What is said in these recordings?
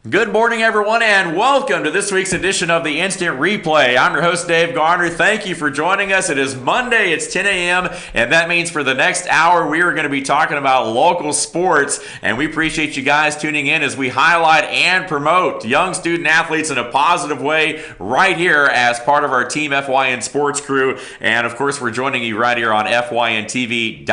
Good morning, everyone, and welcome to this week's edition of the Instant Replay. I'm your host, Dave Garner. Thank you for joining us. It is Monday. It's 10 a.m., and that means for the next hour, we are going to be talking about local sports, and we appreciate you guys tuning in as we highlight and promote young student athletes in a positive way right here as part of our Team FYN sports crew. And, of course, we're joining you right here on FYNTV.com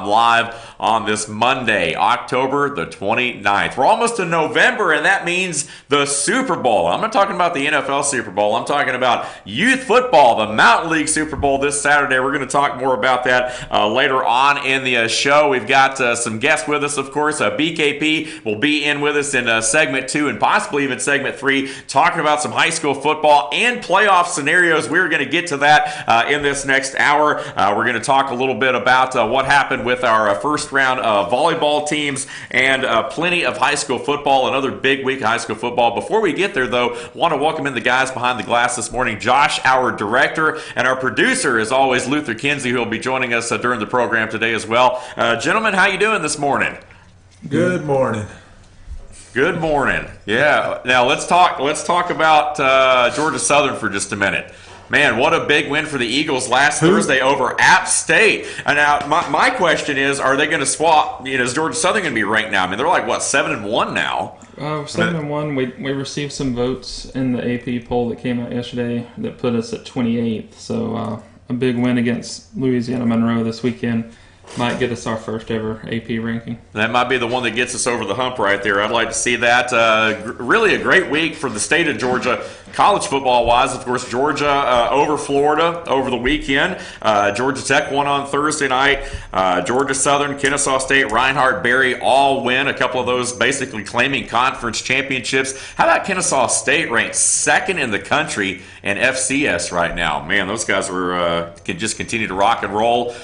live on this Monday, October the 29th. We're almost in November, and that means the Super Bowl. I'm not talking about the NFL Super Bowl. I'm talking about youth football, the Mountain League Super Bowl this Saturday. We're going to talk more about that later on in the show. We've got some guests with us, of course. BKP will be in with us in segment 2 and possibly even segment 3, talking about some high school football and playoff scenarios. We're going to get to that in this next hour. We're going to talk a little bit about what happened with our first round of volleyball teams and plenty of high school football, another big week of high school football. Before we get there, though, I want to welcome in the guys behind the glass this morning. Josh, our director, and our producer, as always, Luther Kinsey, who will be joining us during the program today as well. Gentlemen, how you doing this morning? Good morning. Good morning. Yeah. Now let's talk about Georgia Southern for just a minute. Man, what a big win for the Eagles last Thursday over App State. And now, my question is, are they going to swap? Is Georgia Southern going to be ranked now? I mean, they're like, what, 7-1 now? 7-1. We received some votes in the AP poll that came out yesterday that put us at 28th. So a big win against Louisiana Monroe this weekend might get us our first ever AP ranking. That might be the one that gets us over the hump right there. I'd like to see that. Really a great week for the state of Georgia, college football-wise. Of course, Georgia over Florida over the weekend. Georgia Tech won on Thursday night. Georgia Southern, Kennesaw State, Reinhardt-Berry all win. A couple of those basically claiming conference championships. How about Kennesaw State ranked second in the country in FCS right now? Man, those guys can just continue to rock and roll.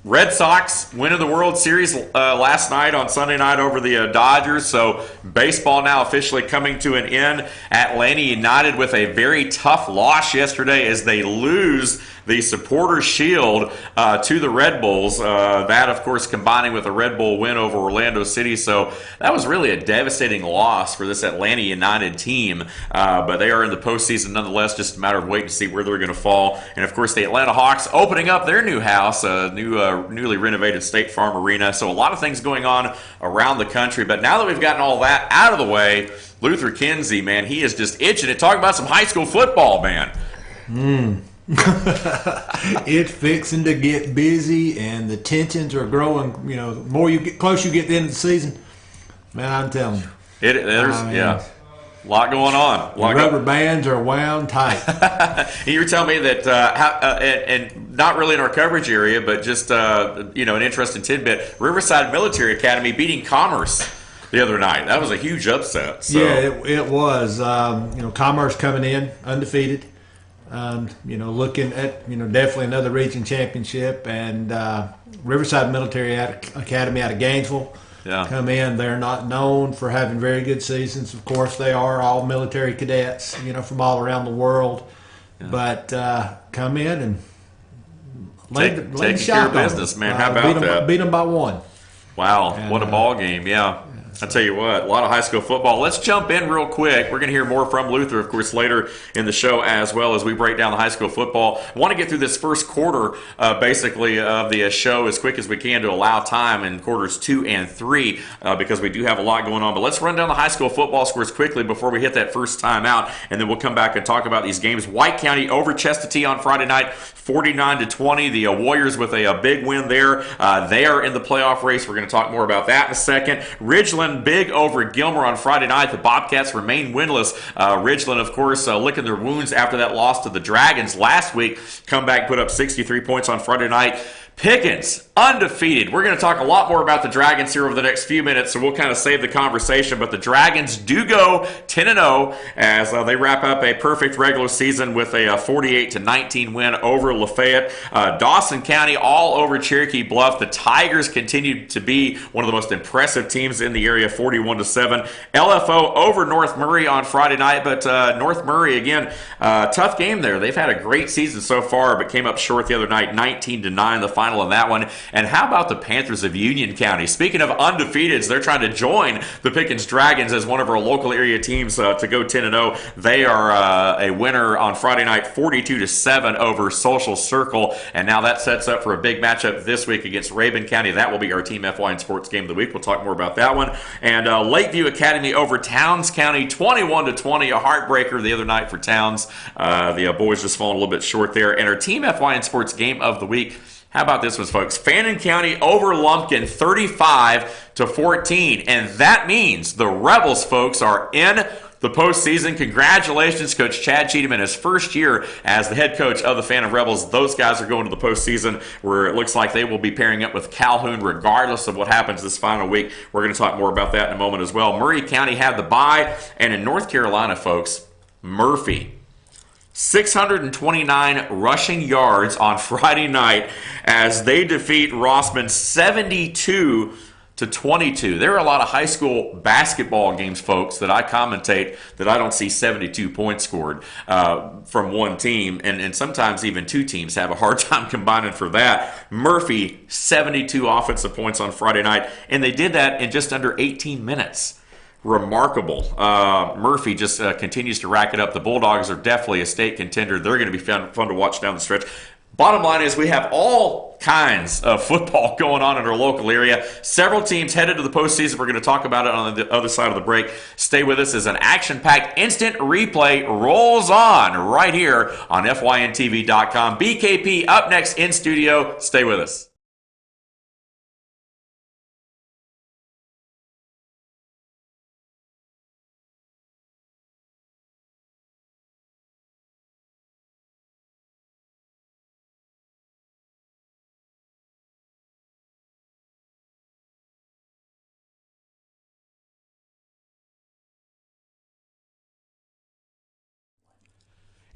Red Sox winning the World Series last night on Sunday night over the Dodgers. So baseball now officially coming to an end. Atlanta United with a very tough loss yesterday as they lose the Supporters Shield to the Red Bulls. That, of course, combining with a Red Bull win over Orlando City. So that was really a devastating loss for this Atlanta United team. But they are in the postseason nonetheless, just a matter of waiting to see where they're going to fall. And, of course, the Atlanta Hawks opening up their new house, newly renovated State Farm Arena. So a lot of things going on around the country. But now that we've gotten all that out of the way, Luther Kinsey, man, he is just itching to talk about some high school football, man. It's fixing to get busy, and the tensions are growing. The more you get close, you get to the end of the season. Man, I'm telling you, a lot going on. Rubber bands are wound tight. You were telling me that, and not really in our coverage area, but just an interesting tidbit. Riverside Military Academy beating Commerce the other night. That was a huge upset. So. Yeah, it was. Commerce coming in undefeated. Looking at definitely another region championship, and Riverside Military Academy out of Gainesville. Yeah. Come in. They're not known for having very good seasons. Of course, they are all military cadets, from all around the world. Yeah. But come in and take care of business, man. How about that? Beat them by 1. Wow, and what a ball game! Yeah. I tell you what, a lot of high school football. Let's jump in real quick. We're going to hear more from Luther, of course, later in the show as well as we break down the high school football. I want to get through this first quarter, basically, of the show as quick as we can to allow time in quarters 2 and 3 because we do have a lot going on. But let's run down the high school football scores quickly before we hit that first time out, and then we'll come back and talk about these games. White County over Chestatee on Friday night, 49-20. The Warriors with a big win there. They are in the playoff race. We're going to talk more about that in a second. Ridgeland big over Gilmer on Friday night. The Bobcats remain winless. Ridgeland, of course, licking their wounds after that loss to the Dragons last week. Come back, put up 63 points on Friday night. Pickens, undefeated. We're going to talk a lot more about the Dragons here over the next few minutes, so we'll kind of save the conversation. But the Dragons do go 10-0 as they wrap up a perfect regular season with a 48-19 win over Lafayette. Dawson County all over Cherokee Bluff. The Tigers continue to be one of the most impressive teams in the area, 41-7. LFO over North Murray on Friday night, but North Murray, again, tough game there. They've had a great season so far, but came up short the other night, 19-9, the final final in that one. And how about the Panthers of Union County? Speaking of undefeateds, they're trying to join the Pickens Dragons as one of our local area teams to go 10-0. They are a winner on Friday night, 42-7 over Social Circle. And now that sets up for a big matchup this week against Rabun County. That will be our Team FYN Sports Game of the Week. We'll talk more about that one. And Lakeview Academy over Towns County, 21-20, a heartbreaker the other night for Towns. The boys just falling a little bit short there. And our Team FYN Sports Game of the Week, how about this one, folks? Fannin County over Lumpkin, 35-14. And that means the Rebels, folks, are in the postseason. Congratulations, Coach Chad Cheatham, in his first year as the head coach of the Phantom Rebels. Those guys are going to the postseason, where it looks like they will be pairing up with Calhoun regardless of what happens this final week. We're going to talk more about that in a moment as well. Murray County had the bye, and in North Carolina, folks, Murphy, 629 rushing yards on Friday night as they defeat Rossman 72-22. There are a lot of high school basketball games, folks, that I commentate that I don't see 72 points scored from one team, and sometimes even two teams have a hard time combining for that. Murphy, 72 offensive points on Friday night, and they did that in just under 18 minutes. Remarkable. Murphy just continues to rack it up. The Bulldogs are definitely a state contender. They're going to be fun to watch down the stretch. Bottom line is we have all kinds of football going on in our local area. Several teams headed to the postseason. We're going to talk about it on the other side of the break. Stay with us as an action-packed instant replay rolls on right here on FYNTV.com. BKP up next in studio. Stay with us.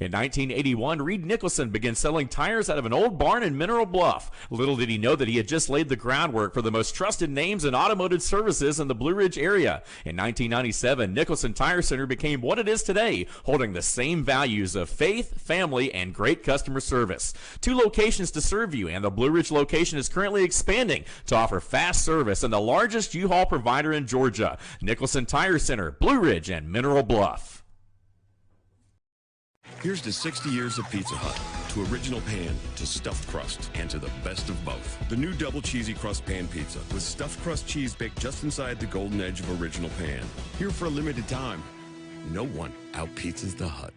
In 1981, Reed Nicholson began selling tires out of an old barn in Mineral Bluff. Little did he know that he had just laid the groundwork for the most trusted names in automotive services in the Blue Ridge area. In 1997, Nicholson Tire Center became what it is today, holding the same values of faith, family, and great customer service. 2 locations to serve you, and the Blue Ridge location is currently expanding to offer fast service and the largest U-Haul provider in Georgia. Nicholson Tire Center, Blue Ridge, and Mineral Bluff. Here's to 60 years of Pizza Hut, to original pan, to stuffed crust, and to the best of both. The new double cheesy crust pan pizza with stuffed crust cheese baked just inside the golden edge of original pan. Here for a limited time. No one out-pizzas the Hut.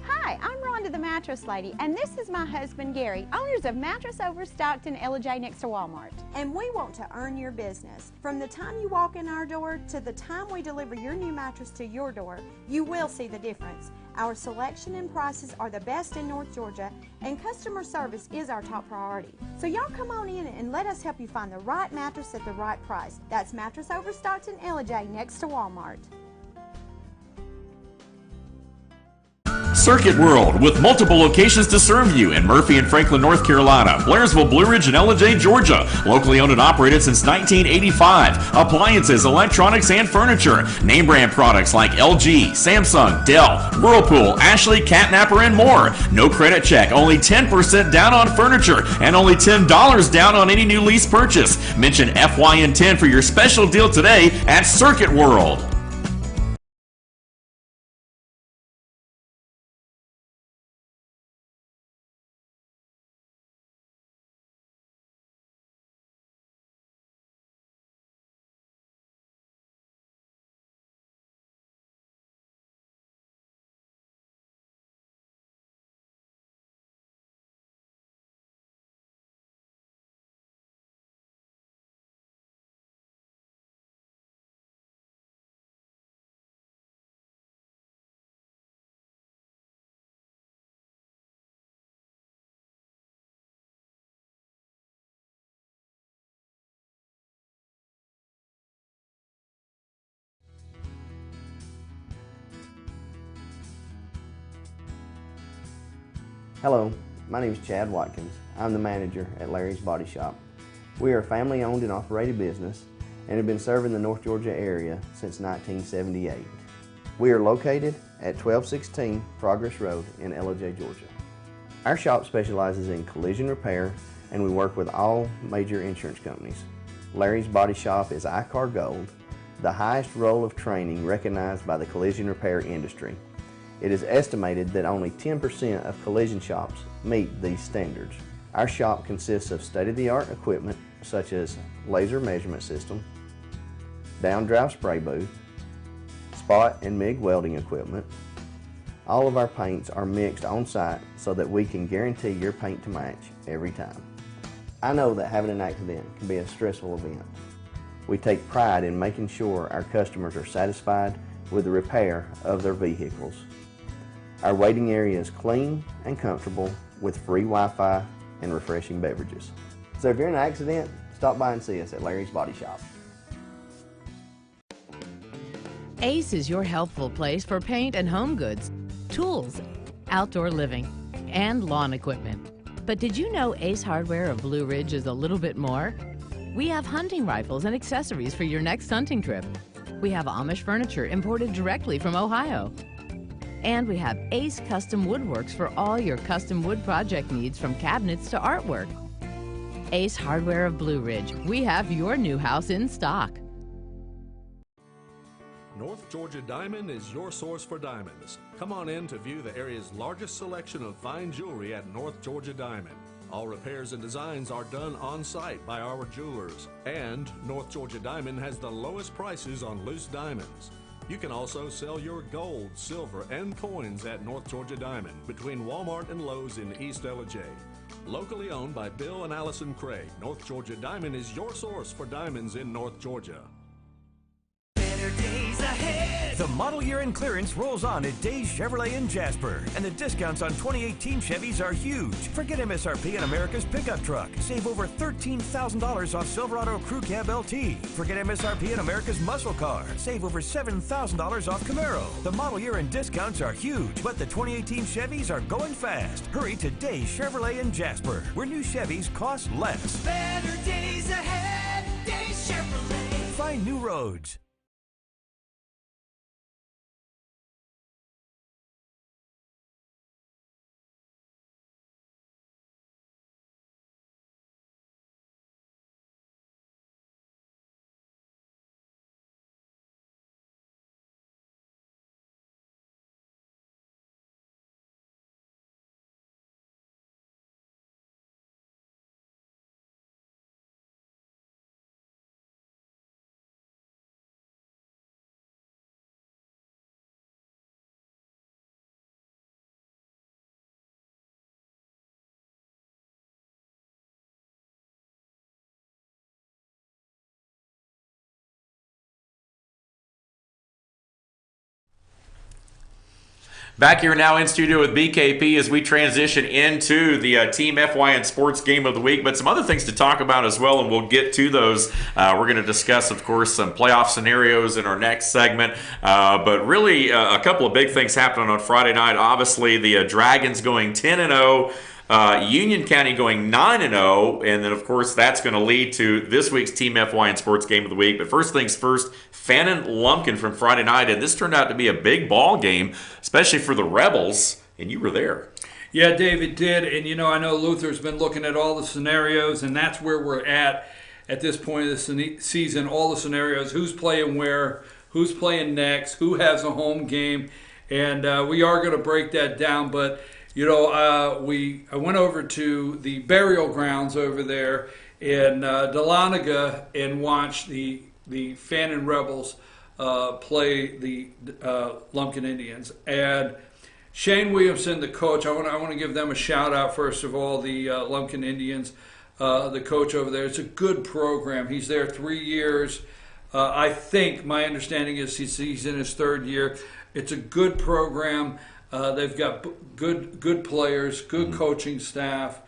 Hi, I'm Rhonda the Mattress Lady, and this is my husband Gary, owners of Mattress Overstocked in LJ next to Walmart. And we want to earn your business. From the time you walk in our door to the time we deliver your new mattress to your door, you will see the difference. Our selection and prices are the best in North Georgia, and customer service is our top priority. So y'all come on in and let us help you find the right mattress at the right price. That's Mattress Overstocked in LJ next to Walmart. Circuit World, with multiple locations to serve you in Murphy and Franklin, North Carolina, Blairsville, Blue Ridge, and Ellijay, Georgia. Locally owned and operated since 1985. Appliances, electronics, and furniture. Name brand products like LG, Samsung, Dell, Whirlpool, Ashley, Catnapper, and more. No credit check, only 10% down on furniture, and only $10 down on any new lease purchase. Mention FYN10 for your special deal today at Circuit World. Hello, my name is Chad Watkins. I'm the manager at Larry's Body Shop. We are a family-owned and operated business and have been serving the North Georgia area since 1978. We are located at 1216 Progress Road in Ellijay, Georgia. Our shop specializes in collision repair, and we work with all major insurance companies. Larry's Body Shop is ICAR Gold, the highest role of training recognized by the collision repair industry. It is estimated that only 10% of collision shops meet these standards. Our shop consists of state-of-the-art equipment such as laser measurement system, down-drive spray booth, spot and MIG welding equipment. All of our paints are mixed on-site so that we can guarantee your paint to match every time. I know that having an accident can be a stressful event. We take pride in making sure our customers are satisfied with the repair of their vehicles. Our waiting area is clean and comfortable with free Wi-Fi and refreshing beverages. So if you're in an accident, stop by and see us at Larry's Body Shop. Ace is your healthful place for paint and home goods, tools, outdoor living, and lawn equipment. But did you know Ace Hardware of Blue Ridge is a little bit more? We have hunting rifles and accessories for your next hunting trip. We have Amish furniture imported directly from Ohio. And we have Ace Custom Woodworks for all your custom wood project needs, from cabinets to artwork. Ace Hardware of Blue Ridge. We have your new house in stock. North Georgia Diamond is your source for diamonds. Come on in to view the area's largest selection of fine jewelry at North Georgia Diamond. All repairs and designs are done on-site by our jewelers. And North Georgia Diamond has the lowest prices on loose diamonds. You can also sell your gold, silver, and coins at North Georgia Diamond between Walmart and Lowe's in East Ellijay. Locally owned by Bill and Allison Craig, North Georgia Diamond is your source for diamonds in North Georgia. The model year end clearance rolls on at Days Chevrolet in Jasper, and the discounts on 2018 Chevys are huge. Forget MSRP on America's pickup truck. Save over $13,000 off Silverado Crew Cab LT. Forget MSRP on America's muscle car. Save over $7,000 off Camaro. The model year end discounts are huge, but the 2018 Chevys are going fast. Hurry to Days Chevrolet in Jasper, where new Chevys cost less. Better days ahead, Days Chevrolet. Find new roads. Back here now in studio with BKP as we transition into the Team FYN Sports Game of the Week, but some other things to talk about as well, and we'll get to those. We're going to discuss, of course, some playoff scenarios in our next segment, but really a couple of big things happening on Friday night. Obviously, the Dragons going 10-0. Union County going 9-0, and then of course that's going to lead to this week's Team FYN Sports Game of the Week. But first things first, Fannin Lumpkin from Friday night, and this turned out to be a big ball game, especially for the Rebels, and you were there. Yeah, Dave, it did, and I know Luther's been looking at all the scenarios, and that's where we're at this point of the season, all the scenarios, who's playing where, who's playing next, who has a home game, and we are going to break that down, but I went over to the burial grounds over there in Dahlonega and watched the Fannin Rebels play the Lumpkin Indians. And Shane Williamson, the coach, I want to give them a shout out first of all. The Lumpkin Indians, the coach over there. It's a good program. He's there 3 years. I think my understanding is he's in his third year. It's a good program. They've got good players, good coaching staff,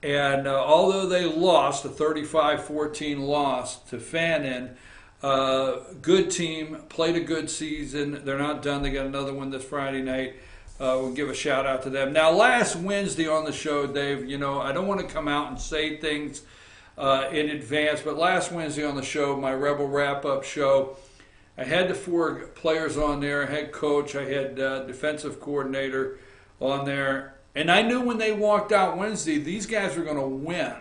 and although they lost, a 35-14 loss to Fannin, good team, played a good season. They're not done. They got another one this Friday night. We'll give a shout out to them. Now, last Wednesday on the show, Dave, I don't want to come out and say things in advance, but last Wednesday on the show, my Rebel wrap-up show, I had the 4 players on there, head coach, I had defensive coordinator on there, And I knew when they walked out Wednesday, these guys were going to win.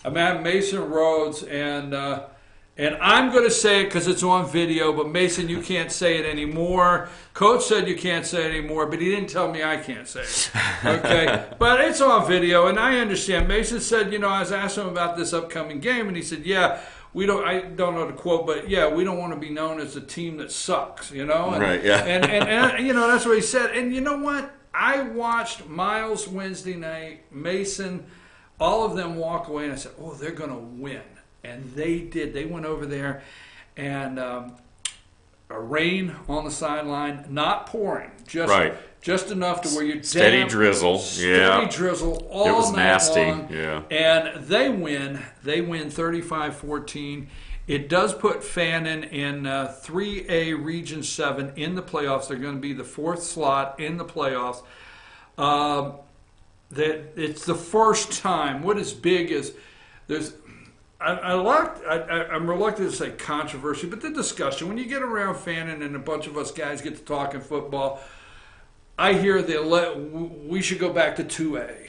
I mean, I have Mason Rhodes, and I'm going to say it because it's on video, but Mason, you can't say it anymore. Coach said you can't say it anymore, but he didn't tell me I can't say it. Okay? But it's on video, and I understand. Mason said, I was asking him about this upcoming game, and he said, yeah, I don't know the quote, but yeah, we don't want to be known as a team that sucks, And, Right, yeah. and that's what he said. And you know what? I watched Miles Wednesday night, Mason, all of them walk away, and I said, oh, they're going to win. And they did. They went over there, and a rain on the sideline, not pouring, just enough to where you steady drizzle, steady drizzle all it was night nasty, long. yeah. And they win. They win 35-14. It does put FYN in 3A Region 7 in the playoffs. They're going to be the 4th slot in the playoffs. That it's the first time. What is big is there's. I'm reluctant to say controversy, but the discussion, when you get around FYN and a bunch of us guys get to talking football, I hear we should go back to 2A,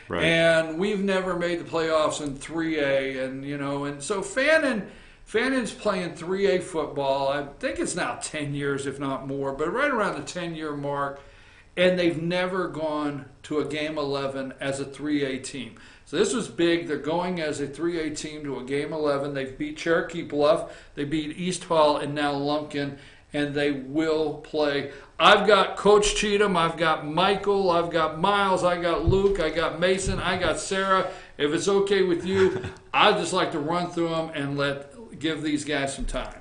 Right. And we've never made the playoffs in 3A, and so FYN's playing 3A football. I think it's now 10 years, if not more, but right around the 10-year mark, and they've never gone to a game 11 as a 3A team. So this was big. They're going as a 3A team to a game 11. They've beat Cherokee Bluff, they beat East Hall, and now Lumpkin, and they will play. I've got Coach Cheatham, I've got Michael, I've got Miles, I got Luke, I got Mason, I got Sarah. If it's okay with you, I'd just like to run through them and give these guys some time.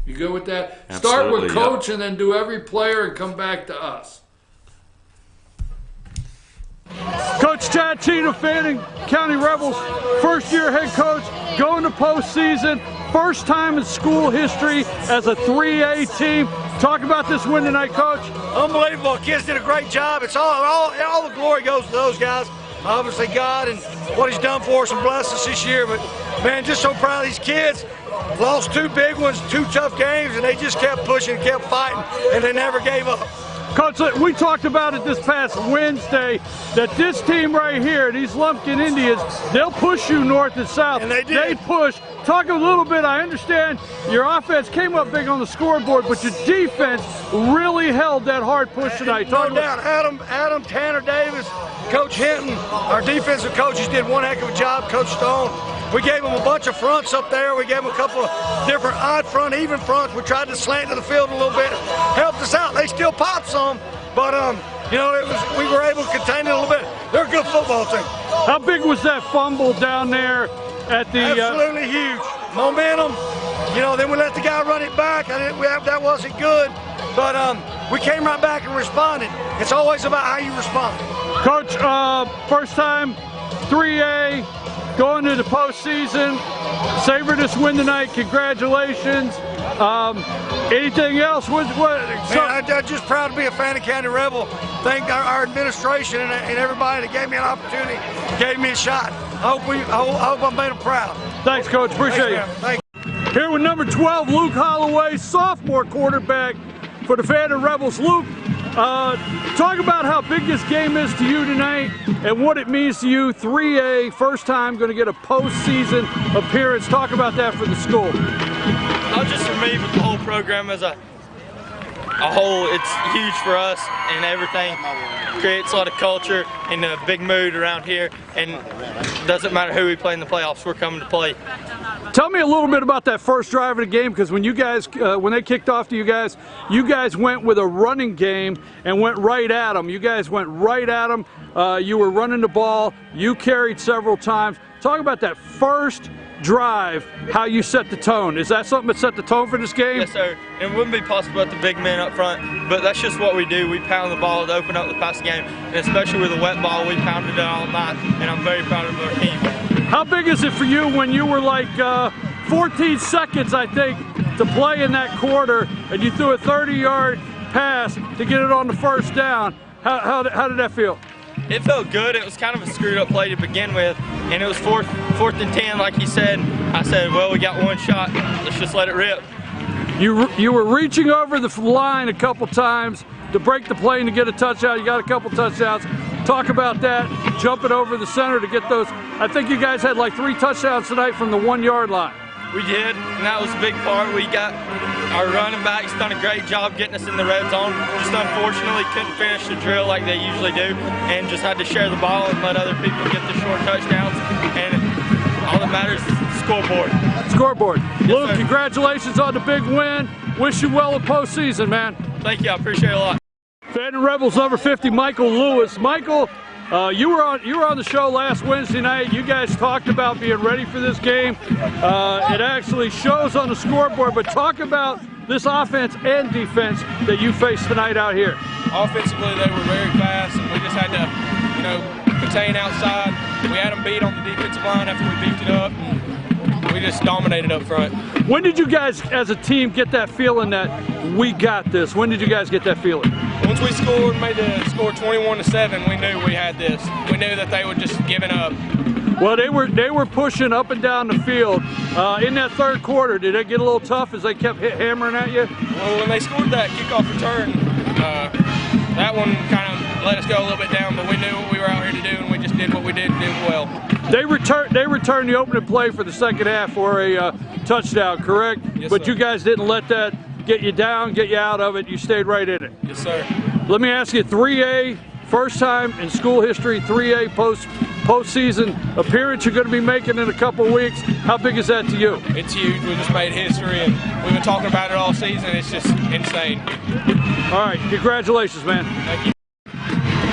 You good with that? Absolutely, start with Coach, yep. And then do every player and come back to us. Coach Chad Cheatham, Fanning County Rebels, first-year head coach, going to postseason, first time in school history as a 3A team. Talk about this win tonight, Coach. Unbelievable. Kids did a great job. It's all the glory goes to those guys. Obviously, God and what He's done for us and blessed us this year. But man, just so proud of these kids. Lost 2 big ones, 2 tough games, and they just kept pushing, kept fighting, and they never gave up. Coach, we talked about it this past Wednesday, that this team right here, these Lumpkin Indians, they'll push you north and south. And they did. They push. Talk a little bit, I understand your offense came up big on the scoreboard, but your defense really held that hard push tonight. No doubt. Adam, Tanner Davis, Coach Hinton, our defensive coaches did one heck of a job. Coach Stone, we gave them a bunch of fronts up there. We gave them a couple of different odd front, even fronts. We tried to slant to the field a little bit. Helped us out. They still popped some, but we were able to contain it a little bit. They're a good football team. How big was that fumble down there at the? Absolutely huge. Momentum. Then we let the guy run it back. That wasn't good, but we came right back and responded. It's always about how you respond. Coach, first time 3A. Going to the postseason, savor this win tonight. Congratulations. Anything else? Man, I'm just proud to be a Fanning County Rebel. Thank our administration and everybody that gave me an opportunity, gave me a shot. I hope I made them proud. Thanks, Coach. Appreciate it. Thank you. Here with number 12, Luke Holloway, sophomore quarterback for the Fanning Rebels. Luke, talk about how big this game is to you tonight and what it means to you. 3A, first time going to get a postseason appearance. Talk about that for the school. Not just for me, but the whole program as a whole. It's huge for us and everything. Creates a lot of culture and a big mood around here. And it doesn't matter who we play in the playoffs, we're coming to play. Tell me a little bit about that first drive of the game, because when you guys, when they kicked off to you guys went with a running game and went right at them. You guys went right at them. You were running the ball. You carried several times. Talk about that first drive, how you set the tone. Is that something that set the tone for this game? Yes, sir. And it wouldn't be possible with the big men up front, but that's just what we do. We pound the ball to open up the pass game, and especially with a wet ball, we pounded it all night, and I'm very proud of our team. How big is it for you when you were like 14 seconds, I think, to play in that quarter, and you threw a 30-yard pass to get it on the first down? How did that feel? It felt good. It was kind of a screwed up play to begin with, and it was fourth and 10, like he said. I said, well, we got one shot. Let's just let it rip. You were reaching over the line a couple times to break the play and to get a touchdown. You got a couple touchdowns. Talk about that, jumping over the center to get those. I think you guys had like 3 touchdowns tonight from the 1-yard line. We did, and that was a big part. We got our running backs done a great job getting us in the red zone. Just unfortunately couldn't finish the drill like they usually do, and just had to share the ball and let other people get the short touchdowns. And all that matters is the scoreboard. Scoreboard. Yes, Luke, sir. Congratulations on the big win. Wish you well in postseason, man. Thank you, I appreciate it a lot. FYN Rebels number 50, Michael Lewis. Michael, you were on the show last Wednesday night. You guys talked about being ready for this game. It actually shows on the scoreboard, but talk about this offense and defense that you faced tonight out here. Offensively, they were very fast, and we just had to, contain outside. We had them beat on the defensive line after we beefed it up. We just dominated up front. When did you guys, as a team, get that feeling that we got this? When did you guys get that feeling? Once we scored, made the score 21-7, we knew we had this. We knew that they were just giving up. Well, they were pushing up and down the field. In that third quarter, did it get a little tough as they kept hammering at you? Well, when they scored that kickoff return, that one kind of let us go a little bit down, but we knew what we were out here to do, and we just did what we did and did well. They returned the opening play for the second half for a touchdown, correct? Yes, but sir. you guys didn't let that get you down, get you out of it. You stayed right in it. Yes, sir. Let me ask you, 3A, first time in school history, 3A postseason appearance you're going to be making in a couple weeks. How big is that to you? It's huge. We just made history, and we've been talking about it all season. It's just insane. All right, congratulations, man. Thank you.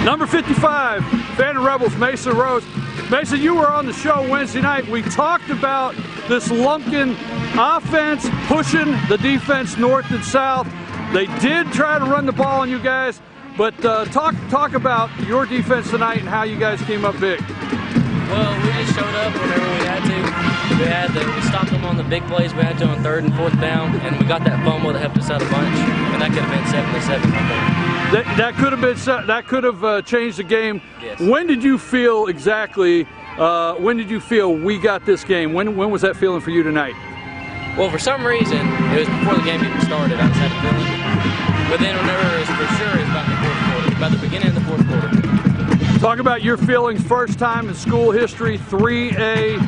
Number 55, FYN Rebels, Mason Rose. Mason, you were on the show Wednesday night. We talked about this Lumpkin offense pushing the defense north and south. They did try to run the ball on you guys, but talk about your defense tonight and how you guys came up big. Well, we just showed up whenever we had to. We stopped them on the big plays we had to on 3rd and 4th down, and we got that fumble that helped us out a bunch, and that could have been 7-7. That could have changed the game. Yes. When did you feel exactly? When did you feel we got this game? When was that feeling for you tonight? Well, for some reason, it was before the game even started. I just had a feeling. But then whenever it was for sure, it was about the 4th quarter, about the beginning of the 4th quarter. Talk about your feelings. First time in school history, 3A,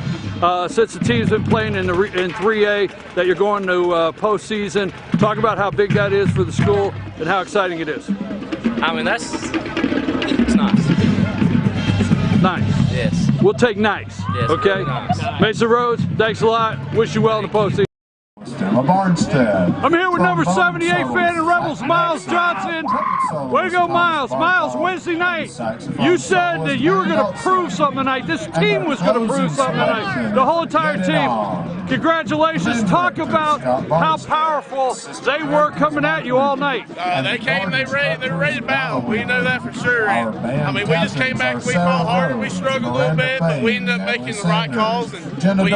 since the team's been playing in 3A, that you're going to postseason. Talk about how big that is for the school and how exciting it is. I mean, it's nice. Nice. Yes. We'll take nice. Yes, okay. really nice. Mason Rose, thanks a lot. Wish you well in the postseason. Barnstead. I'm here with number 78, FYN Rebels, Miles Johnson. Way to go, Miles. Miles, Wednesday night, you said that you were going to prove something tonight. This team was going to prove something tonight. The whole entire team. Congratulations. Talk about how powerful they were coming at you all night. They came, they were ready to battle. We know that for sure. And, I mean, we just came back, we fought hard, we struggled a little bit, but we ended up making the right calls, and we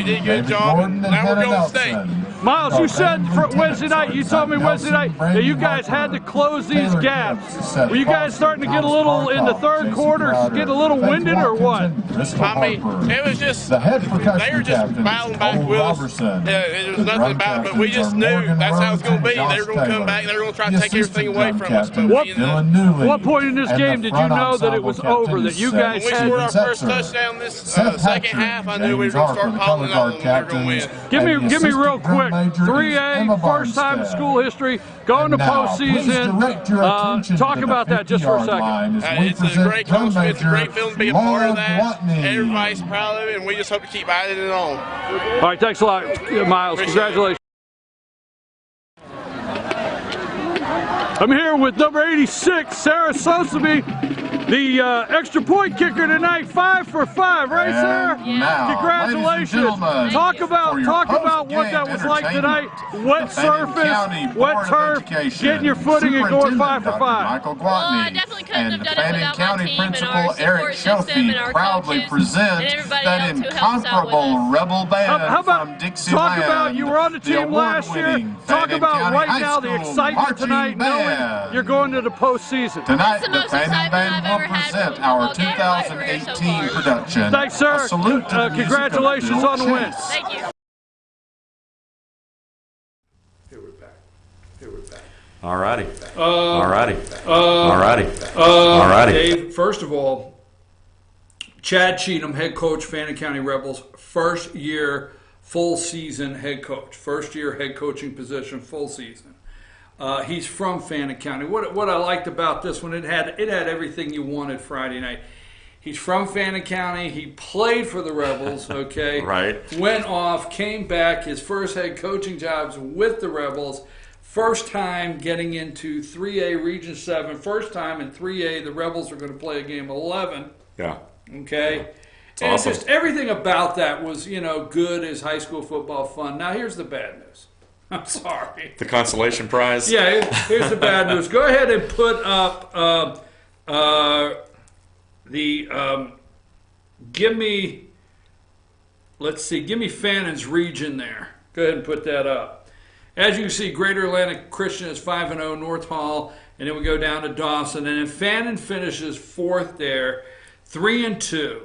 did a good job, and now we're going to stay. Miles, you said for Wednesday night, you told me Wednesday night that you guys had to close these gaps. Were you guys starting to get a little in the third quarter, get a little winded or what? I mean, it was just, they were just battling back with us. It was nothing about it, but we just knew that's how it's going to be. They were going to come back, they were going to try to take everything away from us. But what point in this game did you know that it was over, that you guys when we had... scored our first touchdown this second half, I knew we were going to start piling on and we were going to win. Give me real quick, 3A, first time in school history, going to postseason. Talk about that just for a second. It's a great accomplishment. It's a great feeling to be a part of that. Everybody's proud of it, and we just hope to keep adding it on. All right, thanks a lot, Miles. Congratulations. I'm here with number 86, Sarah Soseby, the extra point kicker tonight, 5 for 5, right, Sarah? Yeah. Congratulations. Talk about what that was like tonight. Wet surface, wet turf, getting your footing and going 5 for 5. Michael Gwatney and the Fannin County Principal Eric Shofie proudly present that incomparable Rebel Band from Dixieland. Talk about, you were on the team last year. Talk about right now the excitement tonight, knowing you're going to the postseason. Tonight, the Fannin Band will present our 2018 production. Thanks, sir. A salute to the congratulations on the win. Thank you. Here we're back. All righty. Dave, first of all, Chad Cheatham, head coach, Fannin County Rebels, first year full season head coach, first year head coaching position, full season. He's from Fannin County. What I liked about this one, it had everything you wanted Friday night. He's from Fannin County. He played for the Rebels, okay? Right. Went off, came back. His first head coaching jobs with the Rebels. First time getting into 3A Region 7. First time in 3A the Rebels are going to play a game 11. Yeah. Okay? Yeah. It's and awesome. It's just everything about that was, good as high school football fun. Now here's the bad news. I'm sorry. The consolation prize? Yeah, here's the bad news. Go ahead and put up give me Fannin's region there. Go ahead and put that up. As you can see, Greater Atlantic Christian is 5-0, North Hall, and then we go down to Dawson. And then Fannin finishes fourth there, 3-2.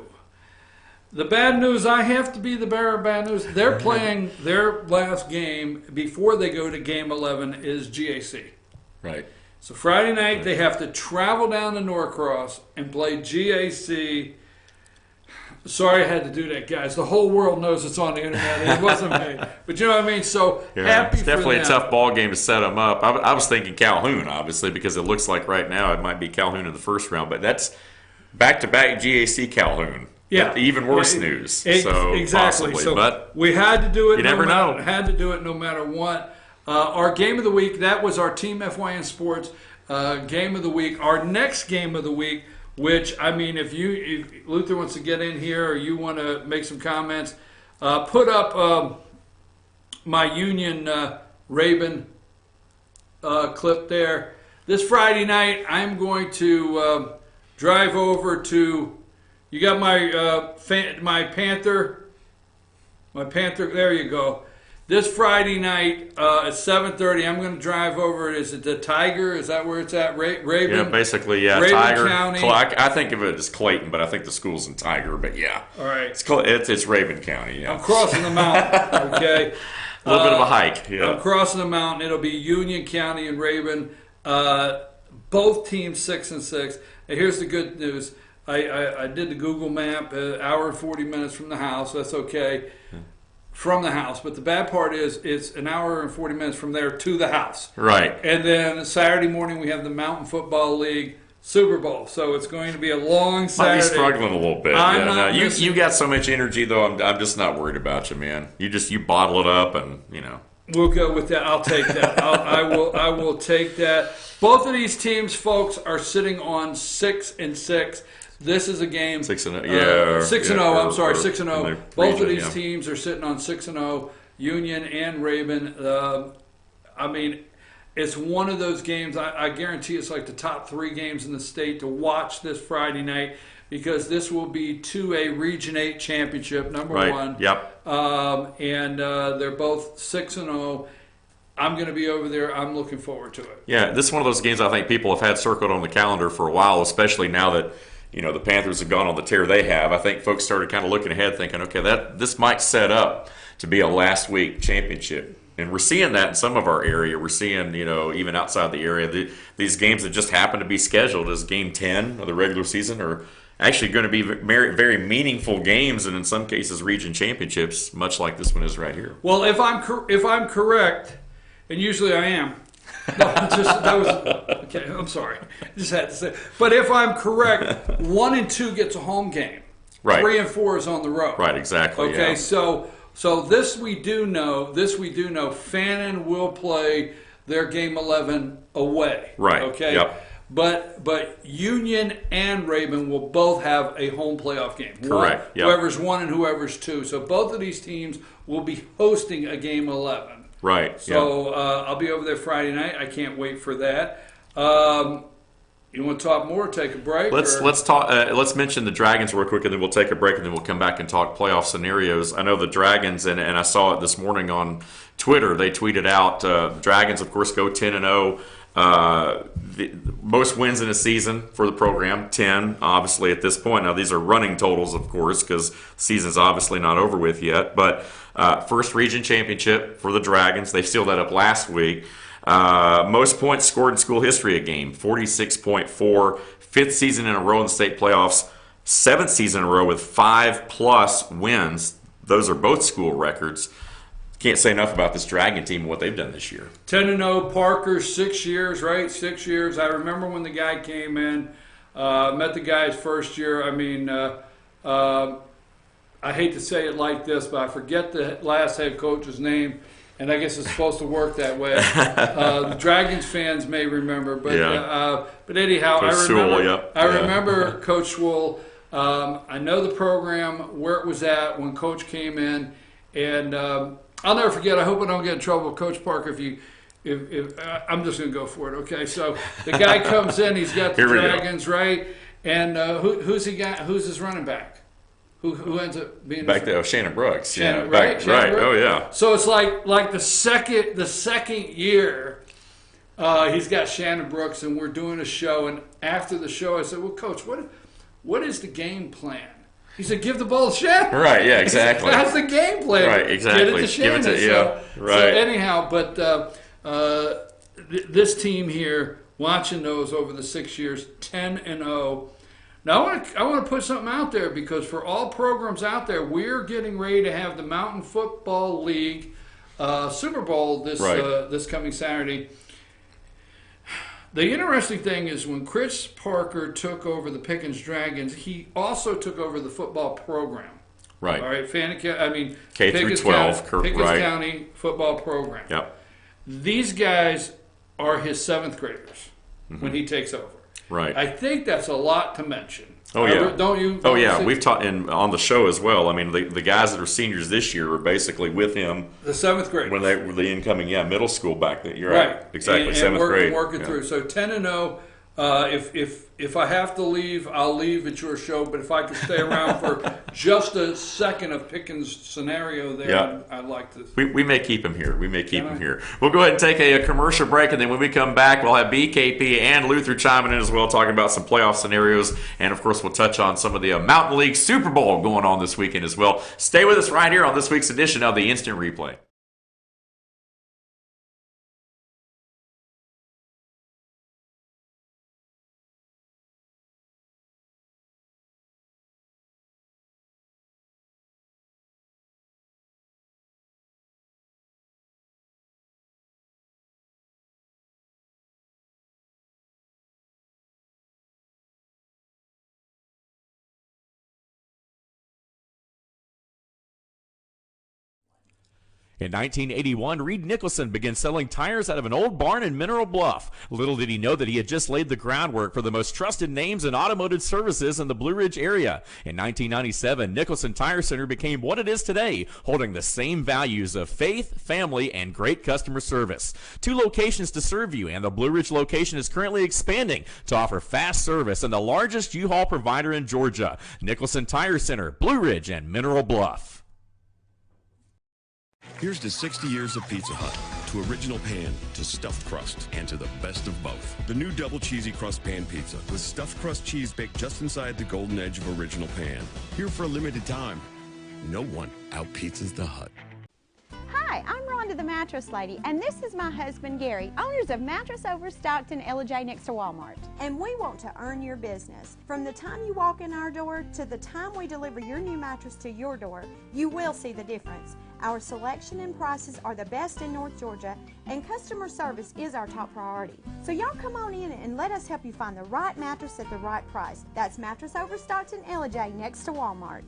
The bad news, I have to be the bearer of bad news. They're playing their last game before they go to game 11 is GAC. Right. So Friday night, they have to travel down to Norcross and play GAC. Sorry I had to do that, guys. The whole world knows it's on the internet. It wasn't me. But you know what I mean? So happy it's definitely for a them. tough ball game to set them up. I was thinking Calhoun, obviously, because it looks like right now it might be Calhoun in the first round. But that's back-to-back GAC Calhoun. Yeah. Even worse news. So exactly. Possibly, So but we had to do it. You never know. Had to do it no matter what. Our game of the week, that was our Team FYN Sports game of the week. Our next game of the week, which, I mean, if Luther wants to get in here or you want to make some comments, put up my Union Raven clip there. This Friday night, I'm going to drive over to, you got my Panther, there you go. This Friday night at 7:30, I'm going to drive over. Is it the Tiger? Is that where it's at? Raven? Yeah, basically, yeah. Raven Tiger. County. I think of it as Clayton, but I think the school's in Tiger. But yeah. All right. It's Raven County, yeah. I'm crossing the mountain, okay? A little bit of a hike, yeah. I'm crossing the mountain. It'll be Union County and Raven. Both teams 6-6. And here's the good news. I did the Google map, hour and 40 minutes from the house. That's okay. From the house. But the bad part is it's an hour and 40 minutes from there to the house. Right. And then Saturday morning we have the Mountain Football League Super Bowl. So it's going to be a long Saturday. Might be struggling a little bit. I'm Yeah, not no, missing- you got so much energy, though. I'm just not worried about you, man. You bottle it up and, We'll go with that. I'll take that. I will take that. Both of these teams, folks, are sitting on 6-6. This is a game 6-0. Yeah. 6-0. I'm sorry, 6-0. Both of these yeah. teams are sitting on 6-0. Union and Raven. I mean, it's one of those games. I guarantee it's like the top 3 games in the state to watch this Friday night because this will be to a Region 8 championship, number Right. one. Yep. And they're both 6-0. I'm going to be over there. I'm looking forward to it. Yeah, this is one of those games I think people have had circled on the calendar for a while, especially now that the Panthers have gone on the tear they have. I think folks started kind of looking ahead thinking, okay, this might set up to be a last week championship. And we're seeing that in some of our area. We're seeing, even outside the area, these games that just happen to be scheduled as game 10 of the regular season are actually going to be very, very meaningful games, and in some cases region championships, much like this one is right here. Well, if I'm correct, and usually I am. Okay. I'm sorry. Just had to say. But if I'm correct, 1 and 2 gets a home game. Right. 3 and 4 is on the road. Right. Exactly. Okay. Yeah. So this we do know. Fannin will play their game 11 away. Right. Okay. Yep. But Union and Raven will both have a home playoff game. Correct. Yep. Whoever's 1 and whoever's 2. So both of these teams will be hosting a game 11. Right. So I'll be over there Friday night. I can't wait for that. You want to talk more? Take a break. Let's talk. Let's mention the Dragons real quick, and then we'll take a break, and then we'll come back and talk playoff scenarios. I know the Dragons, and I saw it this morning on Twitter. They tweeted out Dragons, of course, go 10-0. The most wins in a season for the program, 10, obviously, at this point. Now, these are running totals, of course, because the season's obviously not over with yet. But first region championship for the Dragons. They sealed that up last week. Most points scored in school history a game, 46.4. Fifth season in a row in the state playoffs. Seventh season in a row with 5+ wins. Those are both school records. Can't say enough about this Dragon team and what they've done this year. 10-0 Parker, 6 years, right? 6 years. I remember when the guy came in, met the guy his first year. I mean, I hate to say it like this, but I forget the last head coach's name, and I guess it's supposed to work that way. The Dragons fans may remember, but anyhow, Coach I remember Coach Schwull. I know the program, where it was at when Coach came in, and I'll never forget. I hope I don't get in trouble with Coach Parker if I'm just going to go for it. Okay, so the guy comes in, he's got the Dragons, right? And who's he got? Who's his running back? Who ends up being back there? Shannon Brooks. Shannon, yeah, right? Shannon Brooks? Oh yeah. So it's like the second year, he's got Shannon Brooks, and we're doing a show. And after the show, I said, "Well, Coach, what is the game plan?" He said, "Give the ball to Shannon." Right. Yeah. Exactly. That's the game plan. Right. Exactly. Get it to Shannon. Give it to, right. So anyhow, but this team here, watching those over the 6 years, 10-0. Now I want to put something out there, because for all programs out there, we're getting ready to have the Mountain Football League Super Bowl this coming Saturday. The interesting thing is, when Chris Parker took over the Pickens Dragons, he also took over the football program. Right. All right. K through 12. Pickens County football program. Yep. These guys are his 7th graders when he takes over. Right. I think that's a lot to mention. Oh yeah. Don't you? Oh yeah. We've taught on the show as well. I mean, the guys that are seniors this year are basically with him. The 7th grade. When they were the incoming, middle school back then. You're right. Exactly. And 7th grade. Working through. So 10-0. If I have to leave, I'll leave at your show. But if I could stay around for just a second of Pickens' scenario there, I'd like to. We may keep him here. We'll go ahead and take a commercial break, and then when we come back, we'll have BKP and Luther chiming in as well, talking about some playoff scenarios, and of course, we'll touch on some of the Mountain League Super Bowl going on this weekend as well. Stay with us right here on this week's edition of the Instant Replay. In 1981, Reed Nicholson began selling tires out of an old barn in Mineral Bluff. Little did he know that he had just laid the groundwork for the most trusted names in automotive services in the Blue Ridge area. In 1997, Nicholson Tire Center became what it is today, holding the same values of faith, family, and great customer service. 2 locations to serve you, and the Blue Ridge location is currently expanding to offer fast service and the largest U-Haul provider in Georgia. Nicholson Tire Center, Blue Ridge, and Mineral Bluff. Here's to 60 years of Pizza Hut, to original pan, to stuffed crust, and to the best of both. The new double cheesy crust pan pizza with stuffed crust cheese baked just inside the golden edge of original pan. Here for a limited time. No one out-pizzas the Hut. Hi, I'm Rhonda the Mattress Lady, and this is my husband Gary, owners of Mattress Overstocked in LJ next to Walmart. And we want to earn your business. From the time you walk in our door to the time we deliver your new mattress to your door, you will see the difference. Our selection and prices are the best in North Georgia, and customer service is our top priority. So y'all come on in and let us help you find the right mattress at the right price. That's Mattress Overstocked in LJ next to Walmart.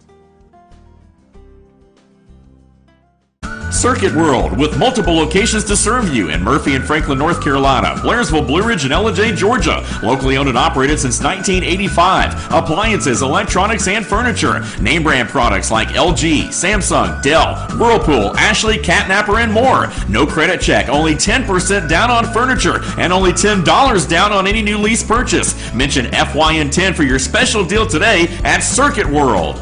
Circuit World, with multiple locations to serve you in Murphy and Franklin, North Carolina, Blairsville, Blue Ridge, and Ellijay, Georgia. Locally owned and operated since 1985. Appliances, electronics, and furniture. Name brand products like LG, Samsung, Dell, Whirlpool, Ashley, Catnapper, and more. No credit check, only 10% down on furniture, and only $10 down on any new lease purchase. Mention FYN 10 for your special deal today at Circuit World.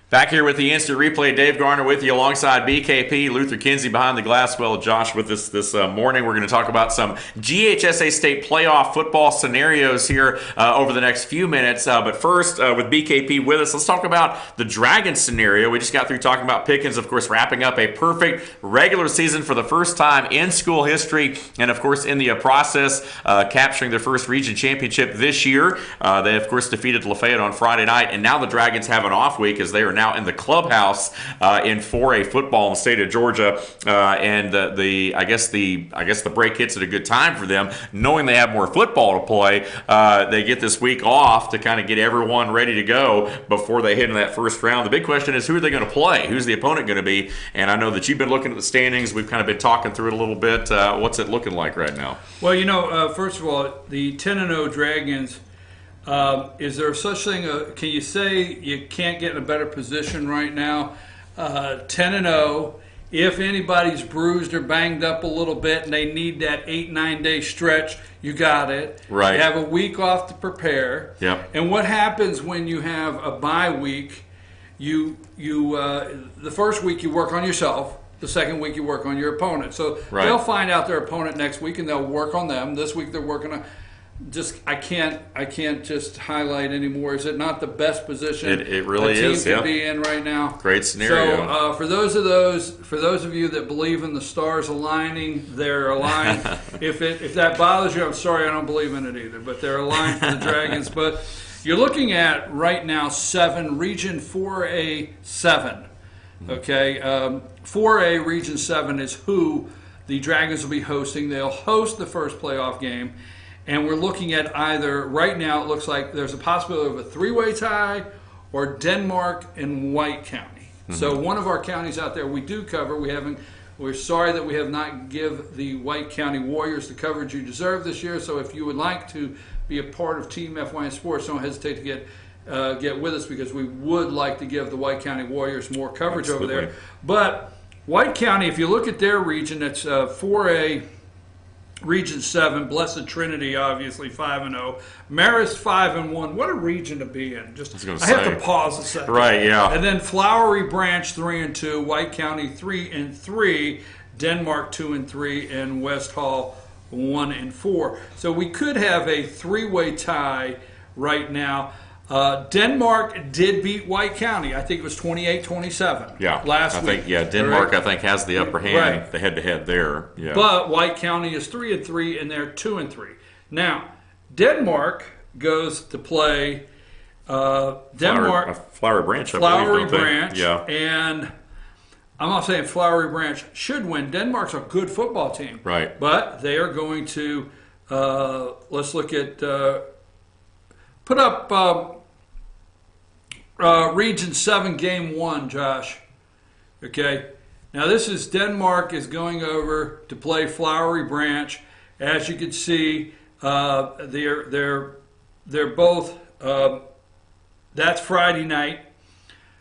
Back here with the instant replay, Dave Garner with you alongside BKP, Luther Kinsey behind the glass. Well, Josh with us this morning. We're going to talk about some GHSA State playoff football scenarios here over the next few minutes. But first, with BKP with us, let's talk about the Dragons scenario. We just got through talking about Pickens, of course, wrapping up a perfect regular season for the first time in school history. And, of course, in the process, capturing their first region championship this year. They, of course, defeated Lafayette on Friday night. And now the Dragons have an off week as they are now in the clubhouse in 4A football in the state of Georgia, and I guess the break hits at a good time for them, knowing they have more football to play. They get this week off to kind of get everyone ready to go before they hit in that first round. The big question is, who are they going to play? Who's the opponent going to be? And I know that you've been looking at the standings. We've kind of been talking through it a little bit. What's it looking like right now? Well, first of all, the 10-0 Dragons. Is there such thing? Can you say you can't get in a better position right now? 10-0. If anybody's bruised or banged up a little bit and they need that 8-9 day stretch, you got it. Right. You have a week off to prepare. Yep. And what happens when you have a bye week? The first week you work on yourself. The second week you work on your opponent. So they'll find out their opponent next week and they'll work on them. This week they're working on. I can't just highlight anymore. Is it not the best position it really a team is, can be in right now? Great scenario. So for those of you that believe in the stars aligning, they're aligned. If that bothers you, I'm sorry, I don't believe in it either. But they're aligned for the Dragons. But you're looking at right now 7 Region 4A 7. Okay, 4A Region 7 is who the Dragons will be hosting. They'll host the first playoff game. And we're looking at either, right now it looks like there's a possibility of a 3-way tie or Denmark and White County. Mm-hmm. So one of our counties out there we do cover. We're sorry that we have not give the White County Warriors the coverage you deserve this year. So if you would like to be a part of Team FYN Sports, don't hesitate to get with us, because we would like to give the White County Warriors more coverage over there. But White County, if you look at their region, it's 4A Region 7, Blessed Trinity, obviously 5-0. Marist 5-1. What a region to be in! I have to pause a second. Right, yeah. And then Flowery Branch 3-2, White County 3-3, Denmark 2-3, and West Hall 1-4. So we could have a 3-way tie right now. Denmark did beat White County. I think it was 28-27 last week. Denmark, I think, has the upper hand, the head-to-head there. Yeah. But White County is 3-3, and they're 2-3. Now, Denmark goes to play Flowery Branch, yeah. And I'm not saying Flowery Branch should win. Denmark's a good football team. Right. But they are going to, let's look at, put up Region 7 Game 1, Josh. Okay. Now this is Denmark is going over to play Flowery Branch. As you can see, they're both. That's Friday night.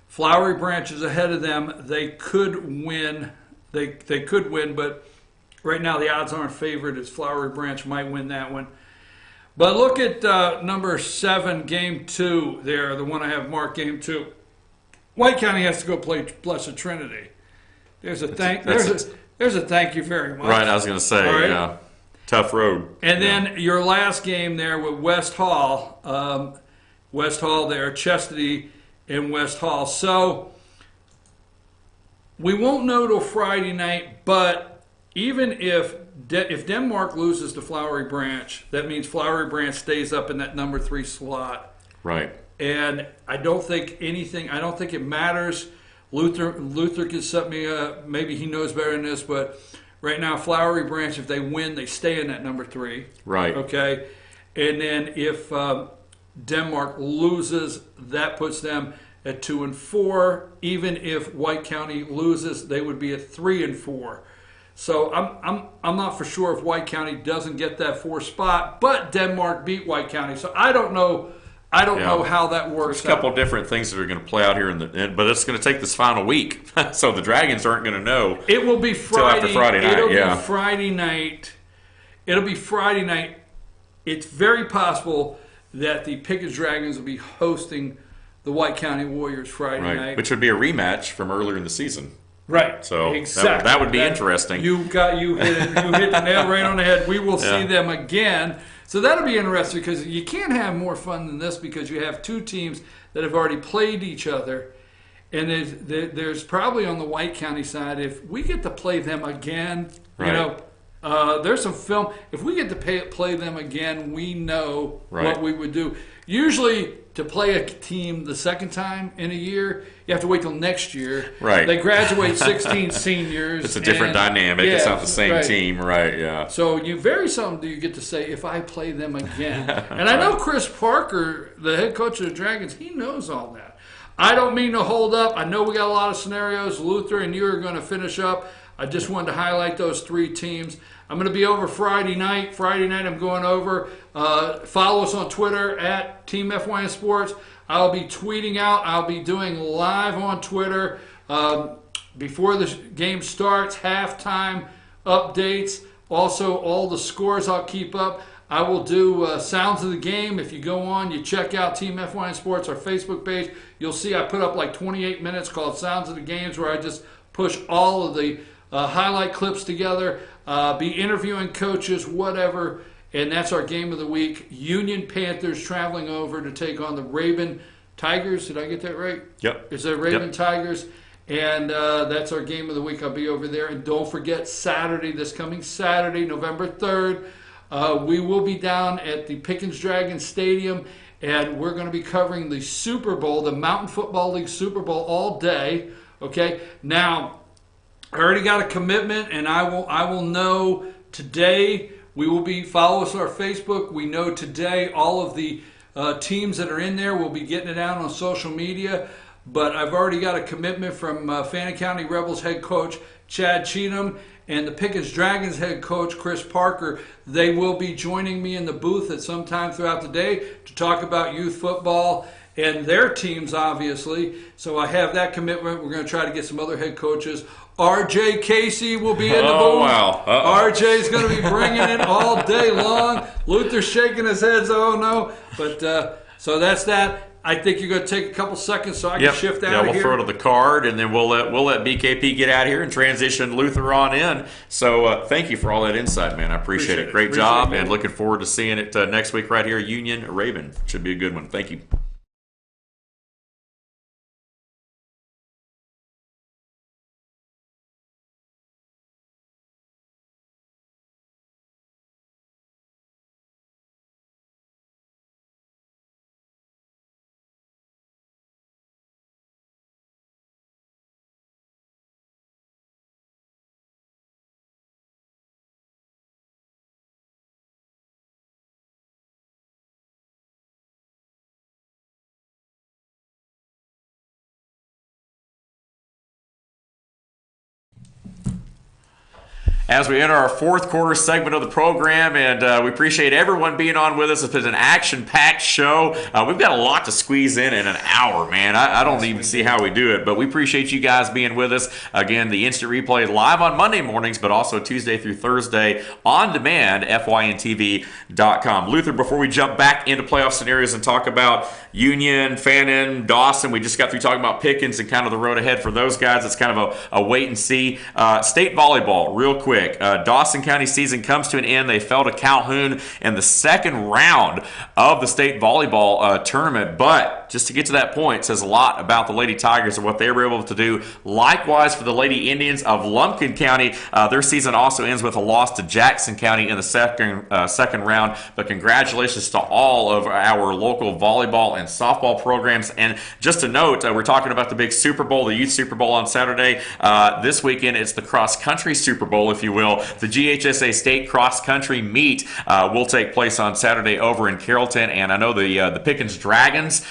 Flowery Branch is ahead of them. They could win. They could win, but right now the odds aren't favored as Flowery Branch might win that one. But look at number 7, Game 2 there, the one I have marked Game 2. White County has to go play Blessed Trinity. There's a thank you very much. Right, I was going to say, right? Tough road. And then your last game there with West Hall. West Hall there, Chastity and West Hall. So we won't know till Friday night, but even if Denmark loses to Flowery Branch, that means Flowery Branch stays up in that number 3 slot. Right. And I don't think it matters. Luther can set me up. Maybe he knows better than this, but right now, Flowery Branch, if they win, they stay in that number 3. Right. Okay. And then if Denmark loses, that puts them at 2-4. Even if White County loses, they would be at 3-4. So I'm not for sure if White County doesn't get that 4th spot, but Denmark beat White County. So I don't know how that works. There's a couple of different things that are going to play out here but it's going to take this final week. So the Dragons aren't going to know. It will be Friday. After Friday night. It'll be Friday night. It'll be Friday night. It's very possible that the Pickens Dragons will be hosting the White County Warriors Friday night. Which would be a rematch from earlier in the season. Right. So exactly. that would be interesting. You hit the nail right on the head. We will see them again. So that'll be interesting because you can't have more fun than this because you have two teams that have already played each other. And there's probably on the White County side, if we get to play them again, there's some film. If we get to play them again, we know what we would do. Usually, to play a team the second time in a year, you have to wait till next year. Right. They graduate 16 seniors. It's a different dynamic. It's not the same team. Right, yeah. So you very seldom do you get to say, if I play them again. And I know Chris Parker, the head coach of the Dragons, he knows all that. I don't mean to hold up. I know we got a lot of scenarios. Luther and you are going to finish up. I just wanted to highlight those three teams. I'm going to be over Friday night. Friday night I'm going over. Follow us on Twitter at Team FYN Sports. I'll be tweeting out. I'll be doing live on Twitter before the game starts, halftime updates. Also, all the scores I'll keep up. I will do Sounds of the Game. If you go on, you check out Team FYN Sports, our Facebook page, you'll see I put up like 28 minutes called Sounds of the Games where I just push all of the highlight clips together, be interviewing coaches, whatever, and that's our game of the week. Union Panthers traveling over to take on the Raven Tigers. Did I get that right? Yep. It's the Raven Tigers, and that's our game of the week. I'll be over there. And don't forget this coming Saturday, November 3rd, we will be down at the Pickens Dragons Stadium, and we're going to be covering the Super Bowl, the Mountain Football League Super Bowl, all day. Okay? Now, I already got a commitment, and I will know today. We will follow us on our Facebook. We know today all of the teams that are in there. We'll be getting it out on social media. But I've already got a commitment from Fannin County Rebels head coach Chad Cheatham and the Pickens Dragons head coach Chris Parker. They will be joining me in the booth at some time throughout the day to talk about youth football and their teams, obviously. So I have that commitment. We're going to try to get some other head coaches. RJ Casey will be in the booth. Oh, wow. RJ's going to be bringing it all day long. Luther's shaking his head, oh no. But so that's that. I think you're going to take a couple seconds so I can shift out of here. Yeah, we'll throw to the card, and then we'll let BKP get out here and transition Luther on in. So thank you for all that insight, man. I appreciate it. Great job, and looking forward to seeing it next week right here, Union Raven. Should be a good one. Thank you. As we enter our fourth quarter segment of the program, and we appreciate everyone being on with us. It's been an action-packed show. We've got a lot to squeeze in an hour, man. I don't even see how we do it, but we appreciate you guys being with us. Again, the instant replay live on Monday mornings, but also Tuesday through Thursday on demand, FYNTV.com. Luther, before we jump back into playoff scenarios and talk about Union, Fannin, Dawson, we just got through talking about Pickens and kind of the road ahead for those guys. It's kind of a wait and see. State volleyball, real quick. Dawson County season comes to an end. They fell to Calhoun in the second round of the state volleyball tournament. But just to get to that point, it says a lot about the Lady Tigers and what they were able to do. Likewise for the Lady Indians of Lumpkin County. Their season also ends with a loss to Jackson County in the second round. But congratulations to all of our local volleyball and softball programs. And just a note, we're talking about the big Super Bowl, the Youth Super Bowl on Saturday. This weekend, it's the Cross Country Super Bowl, if you will. The GHSA State Cross Country Meet will take place on Saturday over in Carrollton. And I know the Pickens Dragons,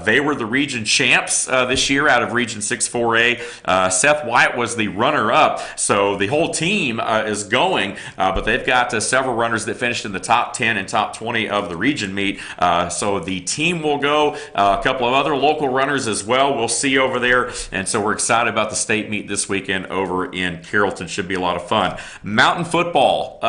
they were the region champs this year out of Region 6-4A. Seth White was the runner-up. So the whole team is going, but they've got several runners that finished in the top 10 and top 20 of the region meet. So the team will go. A couple of other local runners as well we'll see over there. And so we're excited about the state meet this weekend over in Carrollton. Should be a lot of fun. Mountain football,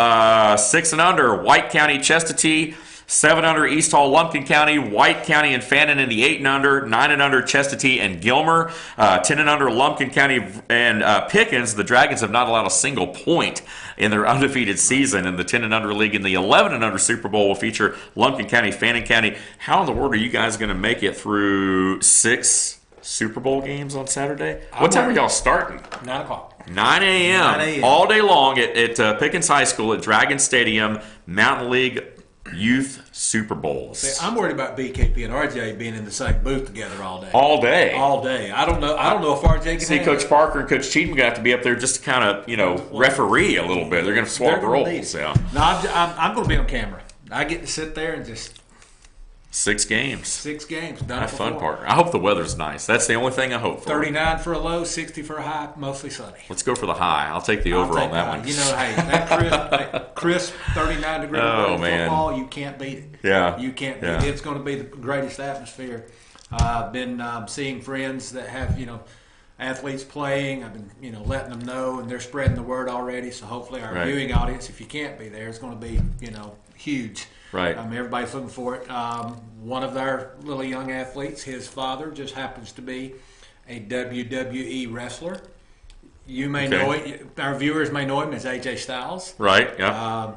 6 and under, White County Chestatee 7 under East Hall, Lumpkin County, White County, and Fannin in the 8 and under. 9 and under Chestatee and Gilmer. 10 and under Lumpkin County and Pickens. The Dragons have not allowed a single point in their undefeated season in the 10 and under league. In the 11 and under Super Bowl will feature Lumpkin County, Fannin County. How in the world are you guys going to make it through 6 Super Bowl games on Saturday? What time are y'all starting? 9 o'clock. 9 a.m. all day long at Pickens High School at Dragon Stadium, Mountain League Youth Super Bowls. See, I'm worried about BKP and RJ being in the same booth together all day. All day. All day. I don't know if RJ can see. Coach Parker and Coach Cheatham got to be up there just to kind of referee a little bit. They're going to swap roles. Yeah. No, I'm going to be on camera. I get to sit there and just 6 games. 6 games. Done Have fun, Parker. I hope the weather's nice. That's the only thing I hope for. 39 for a low, 60 for a high, mostly sunny. Let's go for the high. I'll take the over on that one. You know, hey, that crisp 39-degree football, you can't beat it. Yeah. You can't beat it. It's going to be the greatest atmosphere. I've been seeing friends that have, athletes playing. I've been, letting them know, and they're spreading the word already. So hopefully our viewing audience, if you can't be there, is going to be, huge. Right. Everybody's looking for it. One of our little young athletes, his father just happens to be a WWE wrestler. You may know it. Our viewers may know him as AJ Styles. Right, yeah.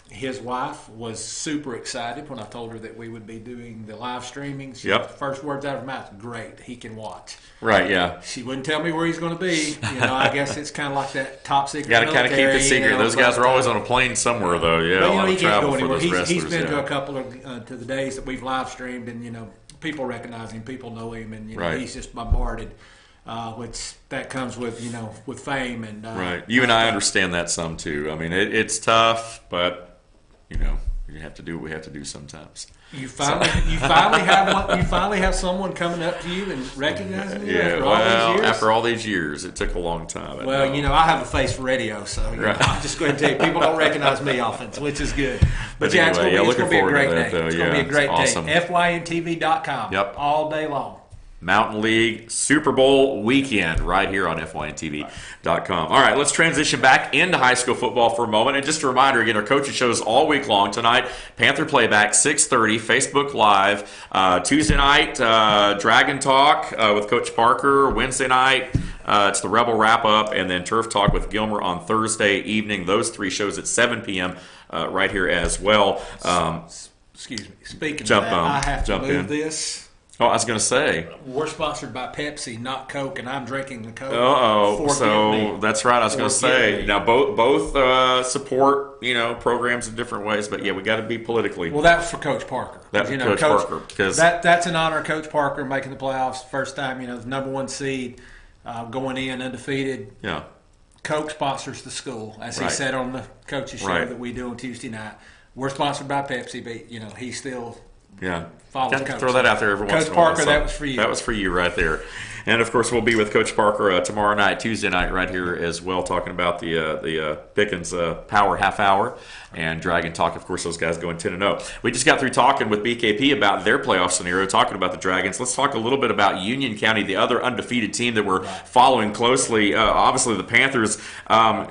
His wife was super excited when I told her that we would be doing the live streaming. First words out of her mouth, great, he can watch. Right, yeah. She wouldn't tell me where he's going to be. I guess it's kind of like that top secret. Got to kind of keep it secret. Those guys are always on a plane somewhere, though. Yeah, but, he can't go anywhere. He's been to a couple of to the days that we've live streamed, and people recognize him, people know him, and he's just bombarded. Which that comes with with fame and right. You and I understand that some too. I mean, it's tough, but you have to do what we have to do sometimes. You finally have someone coming up to you and recognizing you after all these years? After all these years. It took a long time. Well, I have a face for radio, so I'm just going to tell you, people don't recognize me often, which is good. But anyway, it's going to be a great day. It's going to be a great awesome. day. FYNTV.com. Yep. All day long. Mountain League Super Bowl weekend right here on FYNTV.com. All right, let's transition back into high school football for a moment. And just a reminder, again, our coaching shows all week long. Tonight, Panther Playback, 6:30, Facebook Live. Tuesday night, Dragon Talk with Coach Parker. Wednesday night, it's the Rebel Wrap-Up. And then Turf Talk with Gilmer on Thursday evening. Those 3 shows at 7 p.m. Right here as well. Excuse me. Speaking of that, I have to move this. Oh, I was going to say. We're sponsored by Pepsi, not Coke, and I'm drinking the Coke. So that's right. I was going to say. Now, both support, programs in different ways, but yeah, we got to be politically. Well, that was for Coach Parker. Coach Parker. Because that's an honor. Coach Parker making the playoffs, first time, the number 1 seed, going in undefeated. Yeah. Coke sponsors the school, as he said on the coaches show that we do on Tuesday night. We're sponsored by Pepsi, but he still. Yeah. Follows Coach. Throw that out there every once in a while. Coach Parker, that was for you. That was for you right there. And, of course, we'll be with Coach Parker tomorrow night, Tuesday night, right here as well, talking about the Pickens Power Half Hour and Dragon Talk. Of course, those guys going 10-0. We just got through talking with BKP about their playoff scenario, talking about the Dragons. Let's talk a little bit about Union County, the other undefeated team that we're following closely. Obviously, the Panthers,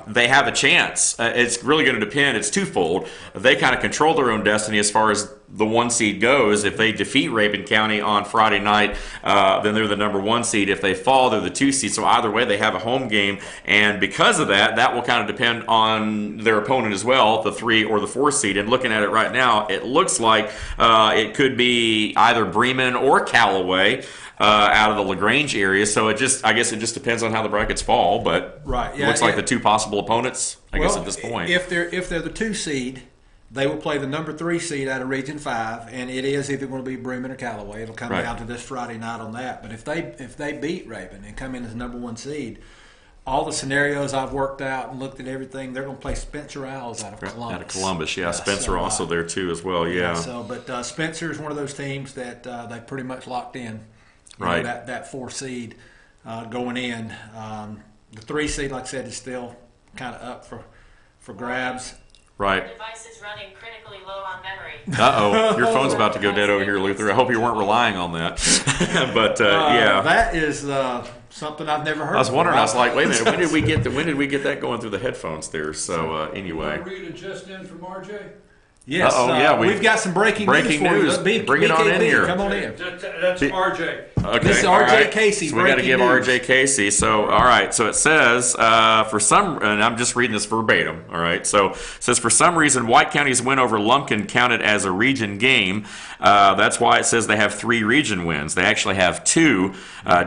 they have a chance. It's really going to depend. It's twofold. They kind of control their own destiny as far as the 1 seed goes. If they defeat Rabun County on Friday night, then they're the number 1 seed. If they fall, they're the 2 seed. So either way, they have a home game. And because of that, that will kind of depend on their opponent as well, the 3 or the 4 seed. And looking at it right now, it looks like it could be either Bremen or Callaway out of the LaGrange area. So I guess it just depends on how the brackets fall. But it looks like the 2 possible opponents, I guess, at this point. If they're the 2 seed, they will play the number 3 seed out of Region 5, and it is either going to be Bremen or Callaway. It'll come down to this Friday night on that. But if they beat Rabun and come in as number 1 seed, all the scenarios I've worked out and looked at everything, they're going to play Spencer Owls out of Columbus. Out of Columbus, yeah. Spencer also there too as well, yeah. But Spencer is one of those teams that they pretty much locked in. Right. That 4 seed going in. The 3 seed, like I said, is still kind of up for grabs. Right. Device is running critically low on memory. Uh-oh. Your phone's about to go dead over here, Luther. I hope you weren't relying on that. But, yeah. That is something I've never heard. I was wondering. I was like, wait a minute. When did we get that going through the headphones there? So, anyway. Read it just in from RJ? Yes. Yeah, we've got some breaking news. Bring it on in here. Come on in. That's RJ. Okay. This is RJ Casey. So we got to give RJ Casey. So, all right. So it says, for some, and I'm just reading this verbatim. All right. So it says, for some reason, White County's win over Lumpkin counted as a region game. That's why it says they have 3 region wins. They actually have 2.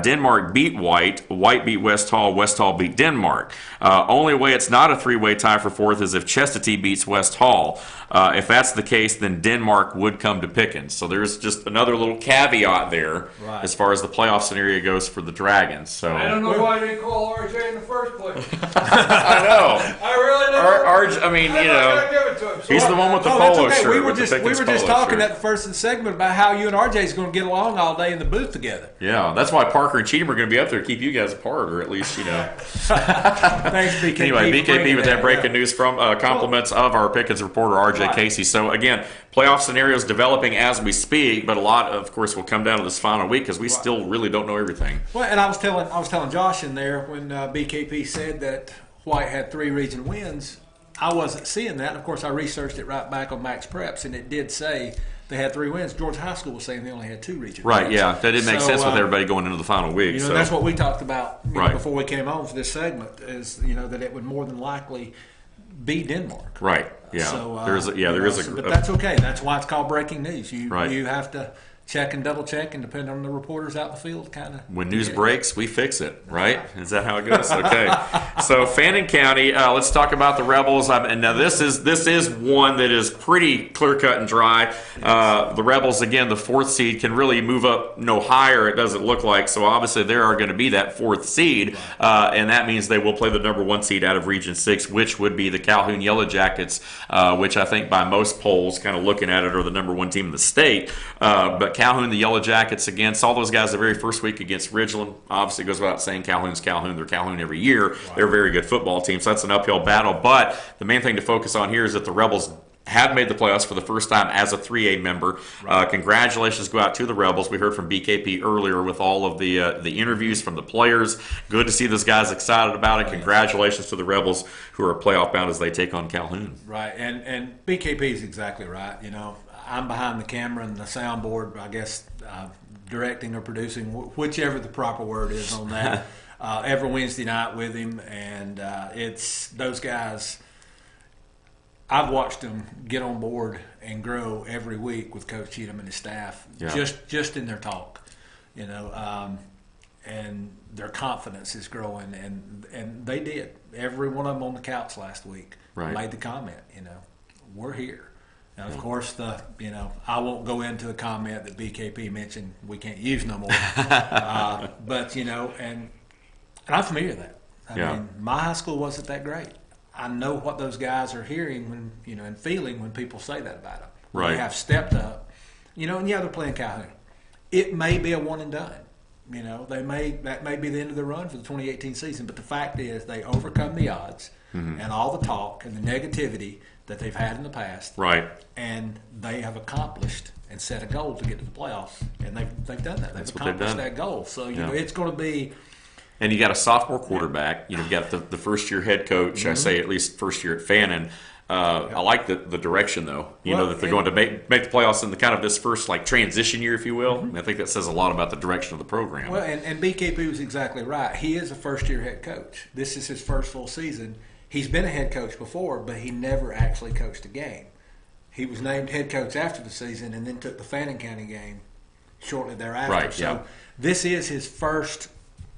Denmark beat White. White beat West Hall. West Hall beat Denmark. Only way it's not a 3-way tie for 4th is if Chestatee beats West Hall. If that's the case, then Denmark would come to Pickens. So there's just another little caveat there as far as the playoff scenario goes for the Dragons. So I don't know why they didn't call RJ in the first place. I know. I really don't. I mean, you know, he's the one with the polo shirt. We were just talking at the first segment about how you and RJ is going to get along all day in the booth together. Yeah, that's why Parker and Cheatham are going to be up there to keep you guys apart, or at least, you know. Thanks, BKP. Anyway, BKP with that breaking news from compliments of our Pickens reporter, RJ Casey. So again, playoff scenarios developing as we speak, but a lot, of course, will come down to this final week because we still really don't know everything. Well, and I was telling Josh in there when BKP said that White had 3 region wins. I wasn't seeing that. And of course, I researched it right back on Max Preps, and it did say they had 3 wins. Georgia High School was saying they only had 2 region wins. Right, yeah. That didn't make sense with everybody going into the final week. You know, that's what we talked about before we came on for this segment, is, you know, that it would more than likely be Denmark. Right, yeah. So, but that's okay. That's why it's called breaking news. You have to check and double check, and depending on the reporters out in the field, kind of. When news breaks, we fix it, right? Is that how it goes? Okay. So Fannin County, let's talk about the Rebels. And now this is one that is pretty clear cut and dry. The Rebels, again, the 4th seed, can really move up no higher. It doesn't look like. So obviously there are going to be that 4th seed, and that means they will play the number 1 seed out of Region 6, which would be the Calhoun Yellow Jackets, which I think by most polls, kind of looking at it, are the number 1 team in the state. But Calhoun, the Yellow Jackets, again, saw those guys the very first week against Ridgeland. Obviously, it goes without saying Calhoun's Calhoun. They're Calhoun every year. Right. They're a very good football team, so that's an uphill battle. But the main thing to focus on here is that the Rebels have made the playoffs for the first time as a 3A member. Right. Congratulations go out to the Rebels. We heard from BKP earlier with all of the interviews from the players. Good to see those guys excited about it. Congratulations to the Rebels, who are playoff bound as they take on Calhoun. Right, and BKP is exactly right. You know, I'm behind the camera and the soundboard, I guess, directing or producing, whichever the proper word is on that, every Wednesday night with him. And it's those guys, I've watched them get on board and grow every week with Coach Cheatham and his staff, just in their talk, you know, and their confidence is growing. And they did. Every one of them on the couch last week made the comment, you know, we're here. Now, of course, I won't go into a comment that BKP mentioned we can't use no more. But, you know, and I'm familiar with that. I mean, my high school wasn't that great. I know what those guys are hearing when, you know, and feeling when people say that about them. Right. They have stepped up, you know, and they're playing Calhoun. It may be a one and done. You know, that may be the end of the run for the 2018 season. But the fact is, they overcome the odds and all the talk and the negativity that they've had in the past, right? And they have accomplished and set a goal to get to the playoffs, and they've done that. They've accomplished that goal. So you know it's going to be. And you got a sophomore quarterback. You know, you got the first year head coach. I say at least first year at Fannin. I like the direction though. You know that they're going to make the playoffs in the kind of this first like transition year, if you will. And I think that says a lot about the direction of the program. Well, and BKP was exactly right. He is a first year head coach. This is his first full season. He's been a head coach before, but he never actually coached a game. He was named head coach after the season and then took the Fannin County game shortly thereafter. Right, so this is his first,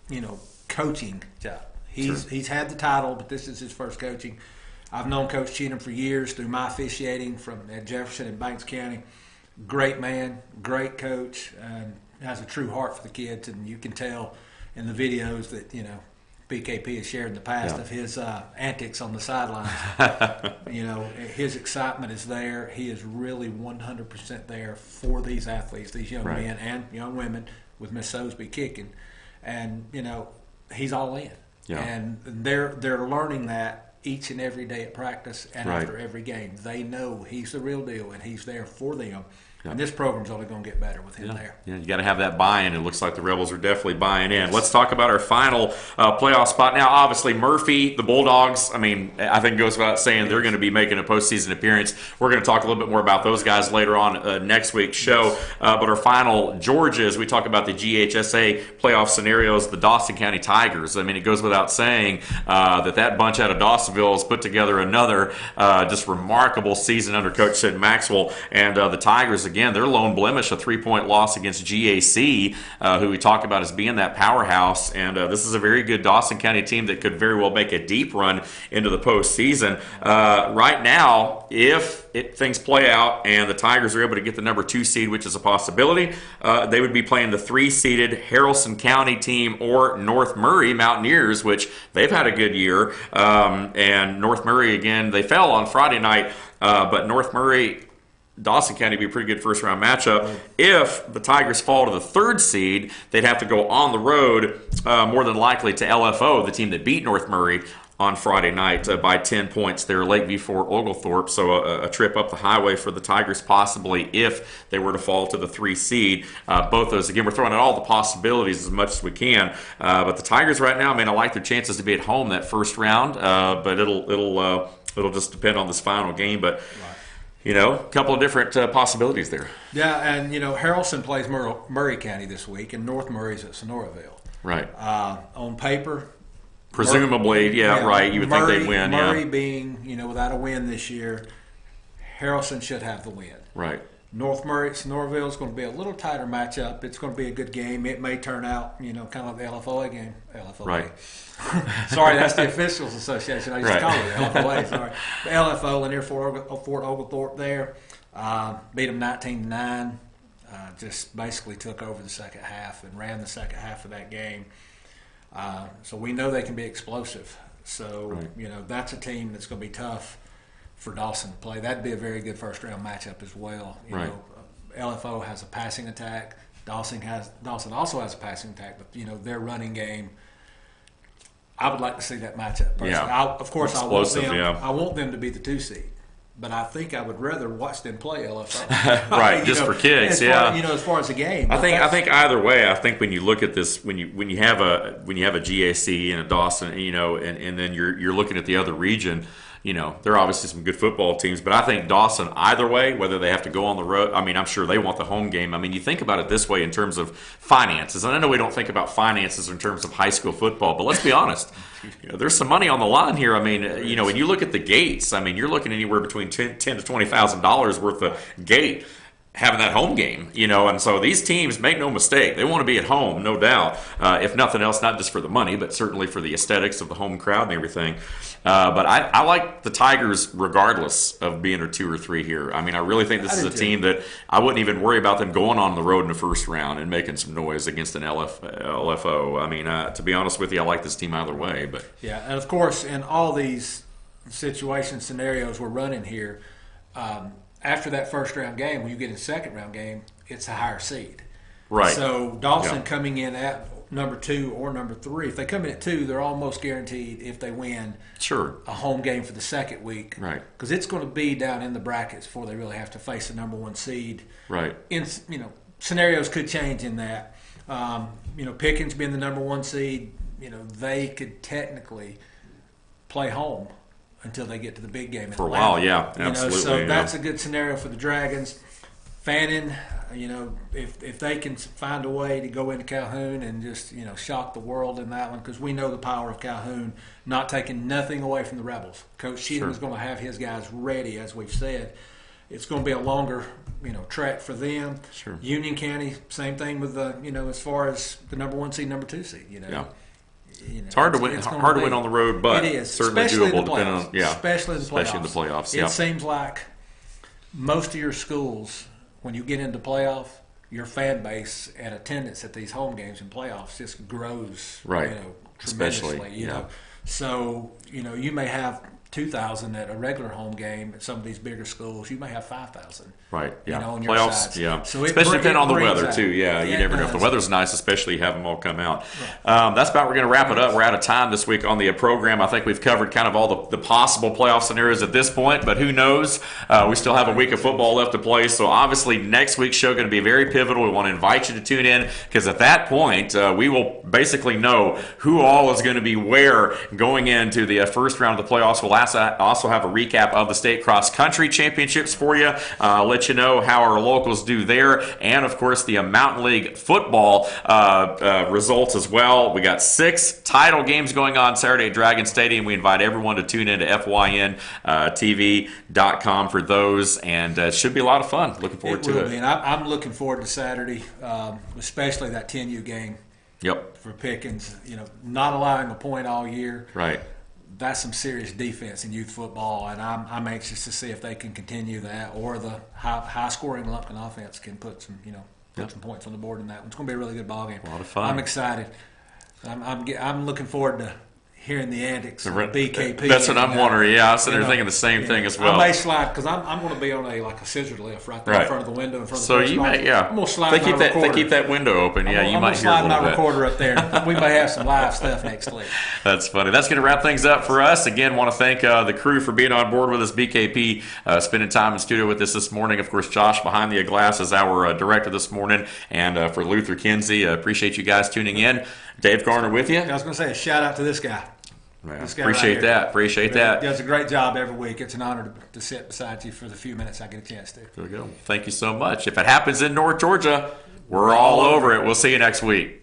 you know, coaching job. He's had the title, but this is his first coaching. I've known Coach Cheatham for years through my officiating at Jefferson and Banks County. Great man, great coach, and has a true heart for the kids. And you can tell in the videos that, you know, BKP has shared in the past of his antics on the sidelines. You know, his excitement is there. He is really 100% there for these athletes, these young men and young women with Miss Sosby kicking. And, you know, he's all in. Yeah. And they're learning that each and every day at practice and after every game. They know he's the real deal and he's there for them. And this program's only going to get better with him there. Yeah, you got to have that buy-in. It looks like the Rebels are definitely buying in. Let's talk about our final playoff spot. Now, obviously, Murphy, the Bulldogs, I mean, I think it goes without saying they're going to be making a postseason appearance. We're going to talk a little bit more about those guys later on next week's show. But our final, Georgia, as we talk about the GHSA playoff scenarios, the Dawson County Tigers. I mean, it goes without saying that bunch out of Dawsonville has put together another just remarkable season under Coach Sid Maxwell. And the Tigers, again, their lone blemish, a 3-point loss against GAC, who we talk about as being that powerhouse. And this is a very good Dawson County team that could very well make a deep run into the postseason. Right now, if things play out and the Tigers are able to get the number 2 seed, which is a possibility, they would be playing the 3-seeded Haralson County team or North Murray Mountaineers, which they've had a good year. And North Murray, again, they fell on Friday night, but North Murray, Dawson County would be a pretty good first-round matchup. If the Tigers fall to the 3rd seed, they'd have to go on the road, more than likely to LFO, the team that beat North Murray on Friday night by 10 points there, Lakeview Fort Oglethorpe. So a trip up the highway for the Tigers possibly if they were to fall to the 3 seed. Both those, again, we're throwing out all the possibilities as much as we can. But the Tigers right now, I mean, I like their chances to be at home that first round, but it'll just depend on this final game. But you know, a couple of different possibilities there. Yeah, and you know, Haralson plays Murray County this week, and North Murray's at Sonoraville. Right. On paper, presumably, right. You would think they'd win. Murray being, you know, without a win this year, Haralson should have the win. Right. North Murray at Sonoraville is going to be a little tighter matchup. It's going to be a good game. It may turn out, you know, kind of like the LFOA game. LFOA. Right. Sorry, that's the Officials Association. I used to call it LFOA. Sorry. The LFO, Lanier Fort Oglethorpe there. Beat them 19-9. Just basically took over the second half and ran the second half of that game. So we know they can be explosive. So, you know, that's a team that's going to be tough for Dawson to play. That'd be a very good first-round matchup as well. You know, LFO has a passing attack. Dawson also has a passing attack, but, you know, their running game, I would like to see that matchup personally. Of course, I want them to be the 2 seed. But I think I would rather watch them play LFO. Right, just for kicks, as far as the game. I think either way. I think when you look at this, when you have a GAC and a Dawson, you know, and then you're looking at the other region, you know, there are obviously some good football teams, but I think Dawson, either way, whether they have to go on the road, I mean, I'm sure they want the home game. I mean, you think about it this way in terms of finances, and I know we don't think about finances in terms of high school football, but let's be honest, you know, there's some money on the line here. I mean, you know, when you look at the gates, I mean, you're looking anywhere between $10,000 to $20,000 worth of gate having that home game, you know, and so these teams, make no mistake, they want to be at home, no doubt, if nothing else, not just for the money, but certainly for the aesthetics of the home crowd and everything. But I like the Tigers regardless of being a 2 or 3 here. I mean, I really think this is a team that I wouldn't even worry about them going on the road in the first round and making some noise against an LFO. I mean, to be honest with you, I like this team either way. But yeah, and of course, in all these scenarios we're running here, after that first round game, when you get a second round game, it's a higher seed. Right. So Dawson coming in at number 2 or number 3, if they come in at 2, they're almost guaranteed, if they win, a home game for the second week. Right. Because it's going to be down in the brackets before they really have to face the number 1 seed. Right. You know, scenarios could change in that. You know, Pickens being the number 1 seed, you know, they could technically play home until they get to the big game. For a while, yeah, absolutely. So that's a good scenario for the Dragons. Fannin, you know, if they can find a way to go into Calhoun and just, you know, shock the world in that one, because we know the power of Calhoun, not taking nothing away from the Rebels. Coach Sheehan is going to have his guys ready, as we've said. It's going to be a longer, you know, track for them. Sure. Union County, same thing with the, you know, as far as the number 1 seed, number 2 seed. You know. Yeah. You know, it's hard to win. Hard to win on the road, but it is certainly especially doable. In the playoffs. Especially in the playoffs. It seems like most of your schools, when you get into playoff, your fan base and attendance at these home games and playoffs just grows. Right. You know, tremendously. Especially, you know, so you know you may have 2,000 at a regular home game at some of these bigger schools. You may have 5,000. Right. Yeah. You know, on your Playoffs. sides. Yeah. So it especially depending on the brings weather that. too. Yeah. You Yeah, never it know if the does. weather's nice, especially you have them all come out. That's about. We're going to wrap it up. We're out of time this week on the program. I think we've covered kind of all the possible playoff scenarios at this point, but who knows? We still have a week of football left to play. So obviously next week's show going to be very pivotal. We want to invite you to tune in because at that point we will basically know who all is going to be where going into the first round of the playoffs. We'll also have a recap of the state cross country championships for you. Let you know how our locals do there, and of course the Mountain League football results as well. We got 6 title games going on Saturday at Dragon Stadium. We invite everyone to tune in to FYNTV.com for those, and it should be a lot of fun. Looking forward to it. And I'm looking forward to Saturday, especially that 10U game. Yep. For Pickens, not allowing a point all year. Right. That's some serious defense in youth football, and I'm anxious to see if they can continue that, or the high scoring Lumpkin offense can put some some points on the board in that one. It's going to be a really good ball game. A lot of fun. I'm excited. I'm looking forward to hearing the antics of BKP. That's what I'm wondering. Yeah, I was sitting there thinking the same thing as well. I may slide because I'm going to be on a scissor lift right there in front of the window in front of the you may, I'm going to slide they keep that window open. Yeah, you might hear a little bit. I'm going to slide my recorder up there. We may have some live stuff next week. That's funny. That's going to wrap things up for us. Again, want to thank the crew for being on board with us. BKP spending time in studio with us this morning. Of course, Josh behind the glass is our director this morning, and for Luther Kinsey, appreciate you guys tuning in. Dave Garner with you. I was going to say a shout out to this guy. Yeah, appreciate that. Appreciate that. He does a great job every week. It's an honor to sit beside you for the few minutes I get a chance to. There we go. Thank you so much. If it happens in North Georgia, we're all over it. We'll see you next week.